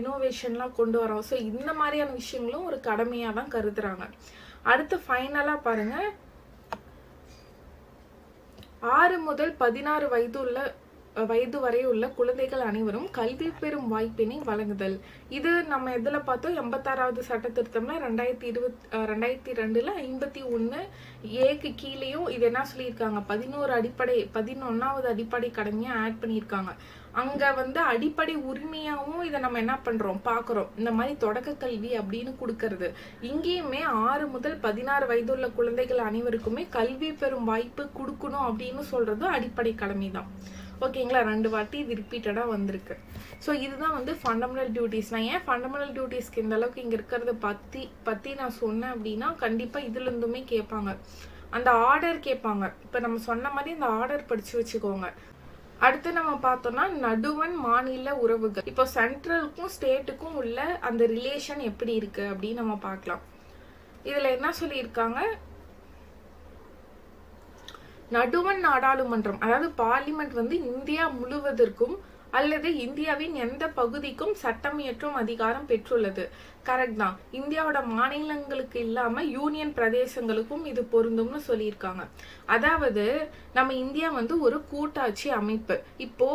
இனோவேஷன்லாம் கொண்டு வரோம். ஸோ இந்த மாதிரியான விஷயங்களும் ஒரு கடமையாக தான் கருதுறாங்க. அடுத்து ஃபைனலாக பாருங்க, 6 முதல் 16 வயது வரை உள்ள குழந்தைகள் அனைவரும் கல்வி பெறும் வாய்ப்பினை வழங்குதல். இது நம்ம எதில் பார்த்தோம், 86வது சட்ட திருத்தம்ல 2022ல் 51 ஏக்கு கீழேயும் இது என்ன சொல்லியிருக்காங்க, 11வது அடிப்படை கடமையை ஆட் பண்ணியிருக்காங்க. அங்க வந்து அடிப்படை உரிமையாகவும் இதை நம்ம என்ன பண்றோம் பார்க்குறோம், இந்த மாதிரி தொடக்க கல்வி அப்படின்னு கொடுக்கறது. இங்கேயுமே 6 முதல் 16 வயது உள்ள குழந்தைகள் அனைவருக்குமே கல்வி பெறும் வாய்ப்பு கொடுக்கணும் அப்படின்னு சொல்றது அடிப்படை கடமை தான். ஓகேங்களா, 2 வாட்டி இது ரிப்பீட்டடாக வந்திருக்கு. ஸோ இதுதான் வந்து ஃபண்டமெண்டல் டியூட்டிஸ். நான் ஏன் ஃபண்டமெண்டல் டியூட்டிஸ்க்கு இந்த அளவுக்கு இங்கே இருக்கிறத பற்றி நான் சொன்னேன் அப்படின்னா, கண்டிப்பாக இதுலேருந்துமே கேட்பாங்க, அந்த ஆர்டர் கேட்பாங்க. இப்போ நம்ம சொன்ன மாதிரி அந்த ஆர்டர் படித்து வச்சுக்கோங்க. அடுத்து நம்ம பார்த்தோம்னா நடுவண் மாநில உறவுகள். இப்போ சென்ட்ரலுக்கும் ஸ்டேட்டுக்கும் உள்ள அந்த ரிலேஷன் எப்படி இருக்கு அப்படின்னு நம்ம பார்க்கலாம். இதுல என்ன சொல்லியிருக்காங்க, நடுவண் நாடாளுமன்றம் அதாவது பார்லிமெண்ட் வந்து இந்தியா முழுவதற்கும் அல்லது இந்தியாவின் எந்த பகுதிக்கும் சட்டம் இயற்றும் அதிகாரம் பெற்றுள்ளது. கரெக்ட் தான், இந்தியாவோட மாநிலங்களுக்கு இல்லாம யூனியன் பிரதேசங்களுக்கும் இது பொருந்தும்னு சொல்லியிருக்காங்க. அதாவது நம்ம இந்தியா வந்து ஒரு கூட்டாட்சி அமைப்பு. இப்போ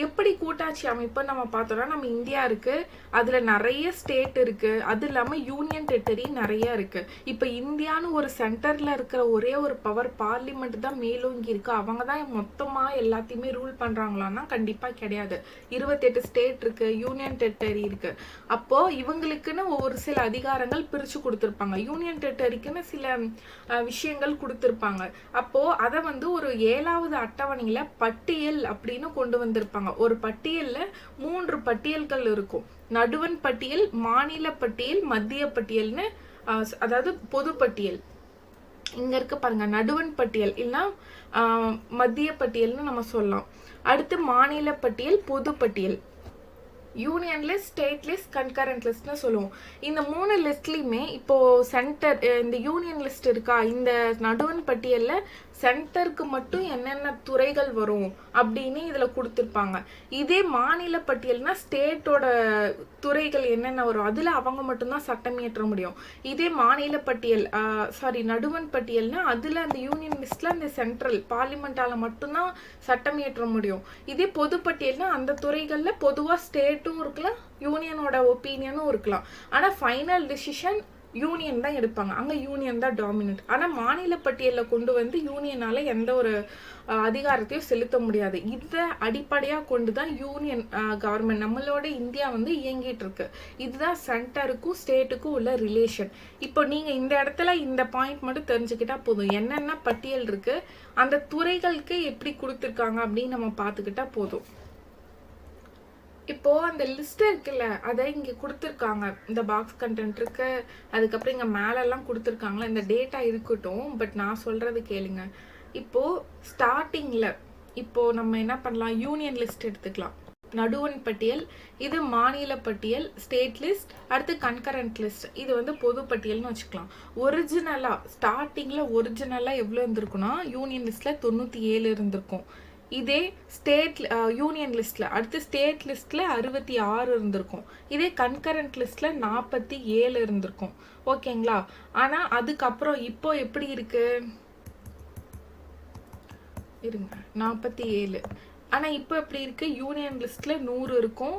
எப்படி கூட்டாட்சி அமைப்பு நம்ம பார்த்தோம்னா, நம்ம இந்தியா இருக்கு, அதுல நிறைய ஸ்டேட் இருக்கு, அது இல்லாம யூனியன் டெரிட்டரி நிறைய இருக்கு. இப்ப இந்தியான்னு ஒரு சென்டர்ல இருக்கிற ஒரே ஒரு பவர் பார்லிமெண்ட் தான் மேலோங்கி இருக்கு, அவங்க தான் மொத்தமா எல்லாத்தையுமே ரூல் பண்றாங்களான்னா கண்டிப்பா கிடையாது. 28 ஸ்டேட் இருக்கு, யூனியன் டெரிட்டரி இருக்கு. அப்போ இவங்களுக்குன்னு ஒரு சில அதிகாரங்கள் பிரிச்சு கொடுத்துருப்பாங்க, யூனியன் டெரிட்டரிக்குன்னு சில விஷயங்கள் கொடுத்துருப்பாங்க. அப்போ அதை வந்து ஒரு 7வது அட்டவணையில பட்டியல் அப்படின்னு கொண்டு வந்திருப்பாங்க. ஒரு பட்டியல்ல 3 பட்டியல்கள் இருக்கும், நடுவண் பட்டியல், மாநில பட்டியல், மத்திய பட்டியல்னு. அதாவது பொது பட்டியல் இங்க இருக்கு பாருங்க, நடுவண் பட்டியல் இல்லைன்னா மத்திய பட்டியல்னு நம்ம சொல்லலாம். அடுத்து மாநில பட்டியல், பொது பட்டியல், union list, state list, concurrent லிஸ்ட்னு சொல்லுவோம். இந்த 3 லிஸ்ட்லையுமே இப்போ சென்டர், இந்த யூனியன் லிஸ்ட் இருக்கா, இந்த நடுவண் பட்டியல்ல சென்டருக்கு மட்டும் என்னென்ன துறைகள் வரும் அப்படின்னு இதுல கொடுத்துருப்பாங்க. இதே மாநில பட்டியல்னா ஸ்டேட்டோட துறைகள் என்னென்ன வரும், அதுல அவங்க மட்டும்தான் சட்டம் இயற்ற முடியும். இதே மாநில பட்டியல் நடுவண் பட்டியல்னா அதுல அந்த யூனியன் லிஸ்ட்ல அந்த சென்ட்ரல் பார்லிமெண்டால மட்டும்தான் சட்டம் இயற்ற முடியும். இதே பொது பட்டியல்னா அந்த துறைகள்ல பொதுவா ஸ்டேட்டும் இருக்கலாம், யூனியனோட ஒப்பீனியனும் இருக்கலாம். ஆனா ஃபைனல் டிசிஷன் யூனியன் தான் எடுப்பாங்க, அங்க யூனியன் தான் டாமினன்ட். ஆனா மாநில பட்டியல்ல கொண்டு வந்து யூனியனால எந்த ஒரு அதிகாரத்தையும் செலுத்த முடியாது. இதை அடிப்படையா கொண்டுதான் யூனியன் கவர்மெண்ட் நம்மளோட இந்தியா வந்து இயங்கிட்டு இருக்கு. இதுதான் சென்டருக்கும் ஸ்டேட்டுக்கும் உள்ள ரிலேஷன். இப்போ நீங்க இந்த இடத்துல இந்த பாயிண்ட் மட்டும் தெரிஞ்சுக்கிட்டா போதும், என்னென்ன பட்டியல் இருக்கு, அந்த துறைகளுக்கு எப்படி கொடுத்துருக்காங்க அப்படின்னு நம்ம பார்த்துக்கிட்டா போதும். இப்போ அந்த லிஸ்ட் இருக்குல்ல, அதை இங்க கொடுத்துருக்காங்க, இந்த பாக்ஸ் கண்டென்ட் இருக்கு, அதுக்கப்புறம் இங்க மேலெல்லாம் கொடுத்துருக்காங்களா, இந்த டேட்டா இருக்கட்டும். பட் நான் சொல்றது கேளுங்க. இப்போ ஸ்டார்டிங்ல இப்போ நம்ம என்ன பண்ணலாம், யூனியன் லிஸ்ட் எடுத்துக்கலாம், நடுவண் பட்டியல், இது மாநில பட்டியல், ஸ்டேட் லிஸ்ட், அடுத்து கன்கரண்ட் லிஸ்ட், இது வந்து பொது பட்டியல்னு வச்சுக்கலாம். ஒரிஜினலா ஸ்டார்டிங்ல ஒரிஜினலா எவ்வளவு இருந்திருக்குன்னா, யூனியன் லிஸ்ட்ல 97 இருந்திருக்கும். இதே ஸ்டேட் யூனியன் லிஸ்ட்ல அடுத்து ஸ்டேட் லிஸ்ட்ல 66 இருந்திருக்கும். இதே கன்கரண்ட் லிஸ்ட்ல 47 இருந்திருக்கும். ஓகேங்களா, ஆனா அதுக்கப்புறம் இப்போ எப்படி இருக்கு, இருங்க 47, ஆனா இப்போ எப்படி இருக்கு, யூனியன் லிஸ்ட்ல 100 இருக்கும்,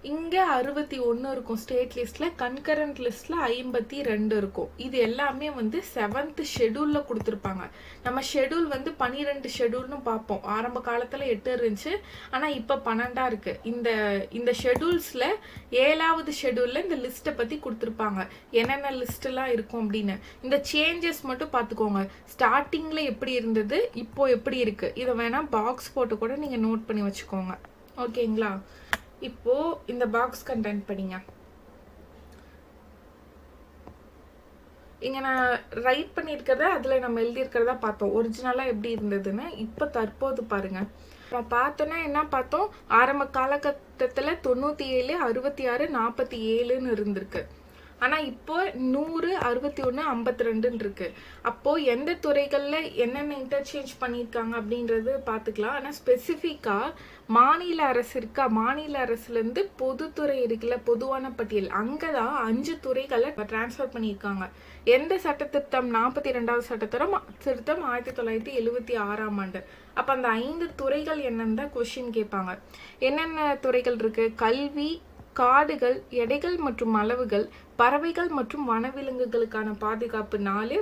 இங்கே 61 இருக்கும் ஸ்டேட் லிஸ்ட்டில், கன்கரண்ட் லிஸ்ட்டில் 52 இருக்கும். இது எல்லாமே வந்து 7th ஷெடியூலில் கொடுத்துருப்பாங்க. நம்ம ஷெடியூல் வந்து 12 ஷெடியூல்னு பார்ப்போம். ஆரம்ப காலத்தில் 8 இருந்துச்சு, ஆனால் இப்போ 12 இருக்குது. இந்த ஷெடியூல்ஸில் 7வது ஷெடியூலில் இந்த லிஸ்ட்டை பற்றி கொடுத்துருப்பாங்க, என்னென்ன லிஸ்ட்டெல்லாம் இருக்கும் அப்படின்னு. இந்த சேஞ்சஸ் மட்டும் பார்த்துக்கோங்க. ஸ்டார்டிங்கில் எப்படி இருந்தது, இப்போ எப்படி இருக்குது, இதை வேணால் பாக்ஸ் போட்டு கூட நீங்கள் நோட் பண்ணி வச்சுக்கோங்க. ஓகேங்களா? இப்போ இந்த பாக்ஸ் கண்டென்ட் படிங்க. இங்க நான் ரைட் பண்ணியிருக்கிறத அதில் நம்ம எழுதியிருக்கிறதா பார்த்தோம், ஒரிஜினலாக எப்படி இருந்ததுன்னு. இப்போ தற்போது பாருங்க, நம்ம பார்த்தோன்னா என்ன பார்த்தோம், ஆரம்ப காலகட்டத்தில் 97, 66, 47ன்னு இருந்திருக்கு. ஆனால் இப்போ 100, 61, 52 இருக்கு. அப்போ எந்த துறைகளில் என்னென்ன இன்டர்சேஞ்ச் பண்ணியிருக்காங்க அப்படின்றது பார்த்துக்கலாம். ஆனால் ஸ்பெசிஃபிக்காக மாநில அரசு இருக்கா, மாநில அரசுலேருந்து பொதுத்துறை இருக்குல்ல, பொதுவான பட்டியல், அங்கே தான் 5 துறைகளை டிரான்ஸ்ஃபர் பண்ணியிருக்காங்க. எந்த சட்டத்திருத்தம்? 42வது சட்டத்திருத்தம் 1976ஆம் ஆண்டு. அப்போ அந்த 5 துறைகள் என்னன்னு தான் கொஸ்டின் கேட்பாங்க. என்னென்ன துறைகள் இருக்கு? கல்வி, காடுகள், எடைகள் மற்றும் அளவுகள், பறவைகள் மற்றும் வனவிலங்குகளுக்கான பாதுகாப்பு 4,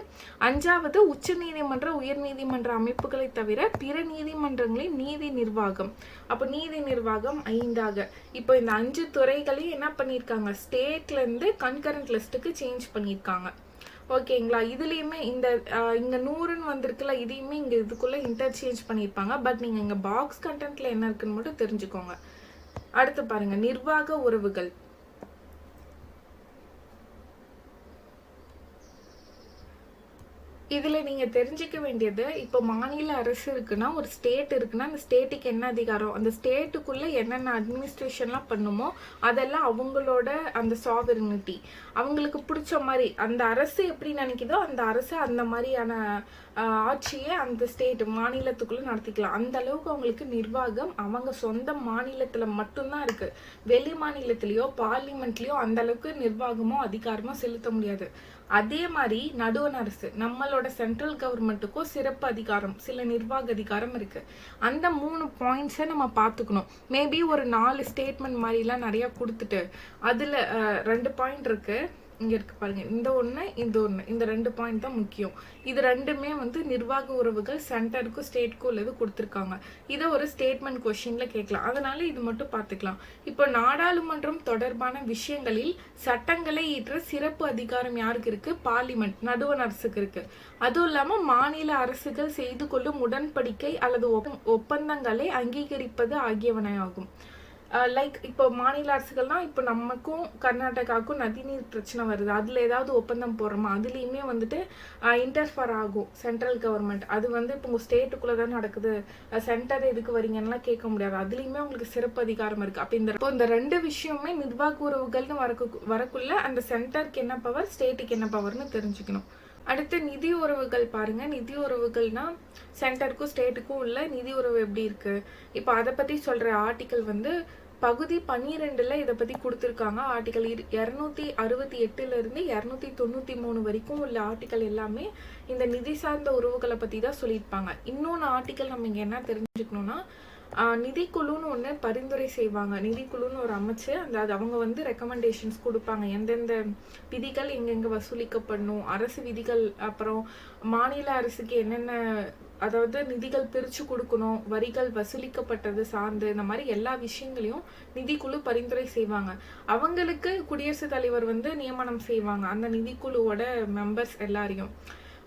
5வது உச்ச நீதிமன்ற உயர் நீதிமன்ற அமைப்புகளை தவிர பிற நீதிமன்றங்களின் நீதி நிர்வாகம். அப்போ நீதி நிர்வாகம் 5ஆக. இப்போ இந்த 5 துறைகளையும் என்ன பண்ணியிருக்காங்க, ஸ்டேட்ல இருந்து கன்கரண்ட் லிஸ்ட்டுக்கு சேஞ்ச் பண்ணியிருக்காங்க. ஓகேங்களா? இதுலேயுமே இங்கே 100ன்னு வந்திருக்குல்ல, இதையுமே இங்கே இதுக்குள்ளே இன்டர்சேஞ்ச் பண்ணியிருப்பாங்க. பட் நீங்கள் இங்கே பாக்ஸ் கண்டென்ட்ல என்ன இருக்குன்னு மட்டும் தெரிஞ்சுக்கோங்க. அடுத்து பாருங்க, நிர்வாக உறவுகள். இதில் நீங்கள் தெரிஞ்சிக்க வேண்டியது, இப்போ மாநில அரசு இருக்குன்னா, ஒரு ஸ்டேட் இருக்குன்னா, அந்த ஸ்டேட்டுக்கு என்ன அதிகாரம், அந்த ஸ்டேட்டுக்குள்ளே என்னென்ன அட்மினிஸ்ட்ரேஷன்லாம் பண்ணுமோ அதெல்லாம் அவங்களோட அந்த சாவரினிட்டி. அவங்களுக்கு பிடிச்ச மாதிரி அந்த அரசு எப்படி நினைக்குதோ அந்த அரசு அந்த மாதிரியான ஆட்சியை அந்த ஸ்டேட் மாநிலத்துக்குள்ளே நடத்திக்கலாம். அந்த அளவுக்கு அவங்களுக்கு நிர்வாகம் அவங்க சொந்த மாநிலத்தில் மட்டும்தான் இருக்குது. வெளி மாநிலத்திலையோ பார்லிமெண்ட்லேயோ அந்த அளவுக்கு நிர்வாகமோ அதிகாரமோ செலுத்த முடியாது. அதே மாதிரி நடுவண் அரசு, நம்மளோட சென்ட்ரல் கவர்மெண்ட்டுக்கும் சிறப்பு அதிகாரம், சில நிர்வாக அதிகாரம் இருக்கு. அந்த 3 பாயிண்ட்ஸை நம்ம பார்த்துக்கணும். மேபி ஒரு 4 ஸ்டேட்மெண்ட் மாதிரிலாம் நிறைய கொடுத்துட்டு அதில் 2 பாயிண்ட் இருக்கு, இங்கே இருக்கு பாருங்க, இந்த ஒன்று இந்த 2 பாயிண்ட் தான் முக்கியம். இது ரெண்டுமே வந்து நிர்வாக உறவுகள் சென்டருக்கும் ஸ்டேட்டுக்கும் உள்ளது கொடுத்துருக்காங்க. இதை ஒரு ஸ்டேட்மெண்ட் கொஸ்டின்ல கேட்கலாம், அதனால இது மட்டும் பார்த்துக்கலாம். இப்போ நாடாளுமன்றம் தொடர்பான விஷயங்களில் சட்டங்களை இயற்ற சிறப்பு அதிகாரம் யாருக்கு இருக்கு? பார்லிமெண்ட், நடுவண் அரசுக்கு இருக்கு. அதுவும் இல்லாமல் மாநில அரசுகள் செய்து கொள்ளும் உடன்படிக்கை அல்லது ஒப்பந்தங்களை அங்கீகரிப்பது ஆகியவனையாகும். லைக் இப்போ மாநில அரசுகள்லாம், இப்போ நமக்கும் கர்நாடகாவுக்கும் நதிநீர் பிரச்சனை வருது, அதில் ஏதாவது ஒப்பந்தம் போடுறோமா, அதுலேயுமே வந்துட்டு இன்டர்ஃபர் ஆகும் சென்ட்ரல் கவர்மெண்ட். அது வந்து இப்போ உங்கள் ஸ்டேட்டுக்குள்ளே தான் நடக்குது, சென்டர் எதுக்கு வரீங்கன்னா கேட்க முடியாது. அதுலேயுமே உங்களுக்கு சிறப்பு அதிகாரம் இருக்குது. அப்போ இந்த 2 விஷயமே நிர்வாக உறவுகள்னு வரக்குள்ள அந்த சென்டருக்கு என்ன பவர், ஸ்டேட்டுக்கு என்ன பவர்னு தெரிஞ்சுக்கணும். அடுத்து நிதி உறவுகள் பாருங்க. நிதி உறவுகள்னா சென்டருக்கும் ஸ்டேட்டுக்கும் உள்ள நிதி உறவு எப்படி இருக்கு, இப்போ அதை பற்றி சொல்கிற ஆர்டிக்கல் வந்து பகுதி 12ல் இதை பற்றி கொடுத்துருக்காங்க. ஆர்டிக்கல் 268லேருந்து 293 வரைக்கும் உள்ள ஆர்டிக்கல் எல்லாமே இந்த நிதி சார்ந்த உறவுகளை பற்றி தான் சொல்லியிருப்பாங்க. இன்னொன்று ஆர்டிக்கல் நம்ம இங்கே என்ன தெரிஞ்சுக்கணும்னா, நிதிக்குழுன்னு ஒன்று பரிந்துரை செய்வாங்க. நிதிக்குழுன்னு ஒரு அமைச்சு, அது அவங்க வந்து ரெக்கமெண்டேஷன்ஸ் கொடுப்பாங்க, எந்தெந்த விதிகள் எங்கெங்கே வசூலிக்கப்படணும், அரசு விதிகள், அப்புறம் மாநில அரசுக்கு என்னென்ன, அதாவது நிதிகள் பிரித்து கொடுக்கணும், வரிகள் வசூலிக்கப்பட்டது சார்ந்து, இந்த மாதிரி எல்லா விஷயங்களையும் நிதிக்குழு பரிந்துரை செய்வாங்க. அவங்களுக்கு குடியரசுத் தலைவர் வந்து நியமனம் செய்வாங்க அந்த நிதிக்குழுவோட மெம்பர்ஸ் எல்லாரையும்.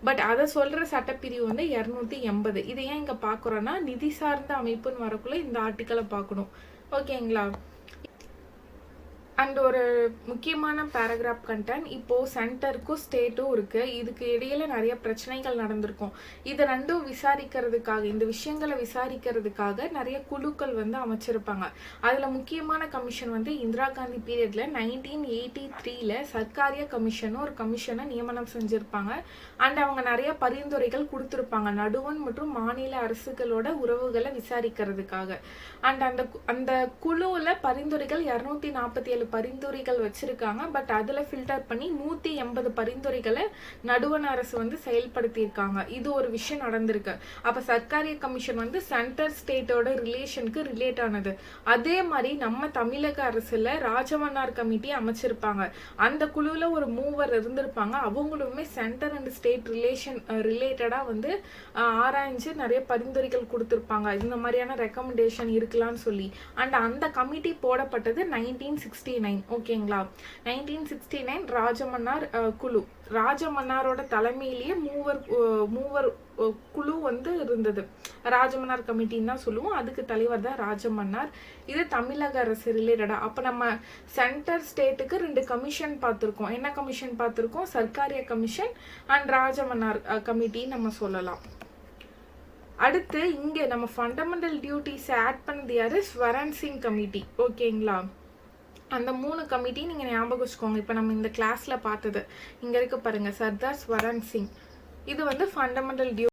பட் அதை சொல்கிற சட்டப்பிரிவு வந்து 280. இதை ஏன் இங்கே பார்க்குறோன்னா, நிதி சார்ந்த அமைப்புன்னு வரக்குள்ள இந்த ஆர்டிக்கலை பார்க்கணும். ஓகேங்களா? அண்ட் ஒரு முக்கியமான பேராகிராஃப் கண்டென்ட், இப்போது சென்டருக்கும் ஸ்டேட்டும் இருக்குது, இதுக்கு இடையில நிறைய பிரச்சனைகள் நடந்திருக்கும். இது ரெண்டும் விசாரிக்கிறதுக்காக, இந்த விஷயங்களை விசாரிக்கிறதுக்காக நிறைய குழுக்கள் வந்து அமைச்சிருப்பாங்க. அதில் முக்கியமான கமிஷன் வந்து இந்திரா காந்தி பீரியடில் 1983ல் சர்க்காரிய கமிஷனும் ஒரு கமிஷனை நியமனம் செஞ்சுருப்பாங்க. அண்ட் அவங்க நிறைய பரிந்துரைகள் கொடுத்துருப்பாங்க நடுவண் மற்றும் மாநில அரசுகளோட உறவுகளை விசாரிக்கிறதுக்காக. அண்ட் அந்த குழுவில் பரிந்துரைகள் 247 பரிந்துரைகள் வச்சிருக்காங்க. பட் அதில் ஃபில்டர் பண்ணி 180 பரிந்துரைகளை நடுவண் அரசு வந்து செயல்படுத்தியிருக்காங்க. இது ஒரு விஷயம் நடந்திருக்கு. அப்போ சர்க்காரிய கமிஷன் வந்து சென்டர் ஸ்டேட்டோட ரிலேஷனுக்கு ரிலேட் ஆனது. அதே மாதிரி நம்ம தமிழக அரசுல ராஜமன்னார் கமிட்டி அமைச்சிருப்பாங்க. அந்த குழுவில் ஒரு 3 இருந்திருப்பாங்க. அவங்களுமே சென்டர் அண்ட் ஸ்டேட் ரிலேட்டடாக வந்து ஆராய்ஞ்சு நிறைய பரிந்துரைகள் கொடுத்துருப்பாங்க. இந்த மாதிரியான ரெக்கமெண்டேஷன் இருக்கலாம்னு சொல்லி. அண்ட் அந்த கமிட்டி போடப்பட்டது 1969. ஓகேங்களா? 1969 ராஜமன்னார் குழு. ராஜமன்னாரோட தலைமையிலேயே மூவர் குழு வந்து இருந்தது. ராஜமன்னார் கமிட்டின்னு தான் சொல்லுவோம். அதுக்கு தலைவர் தான் ராஜமன்னார். இது தமிழக அரசு ரிலேட்டடா. அப்போ நம்ம சென்டர் ஸ்டேட்டுக்கு 2 கமிஷன் பார்த்துருக்கோம். என்ன கமிஷன் பார்த்துருக்கோம்? சர்க்காரிய கமிஷன் அண்ட் ராஜமன்னார் கமிட்டி நம்ம சொல்லலாம். அடுத்து இங்கே நம்ம ஃபண்டமெண்டல் டியூட்டிஸ் ஆட் பண்ணது யாரு? ஸ்வரன் சிங் கமிட்டி. ஓகேங்களா? அந்த 3 கமிட்டி நீங்கள் ஞாபகம் வச்சுக்கோங்க. இப்போ நம்ம இந்த கிளாஸில் பார்த்தது இங்கே இருக்க பாருங்க, சர்தார் ஸ்வரன் சிங். இது வந்து ஃபண்டமெண்டல் டியூட்டி.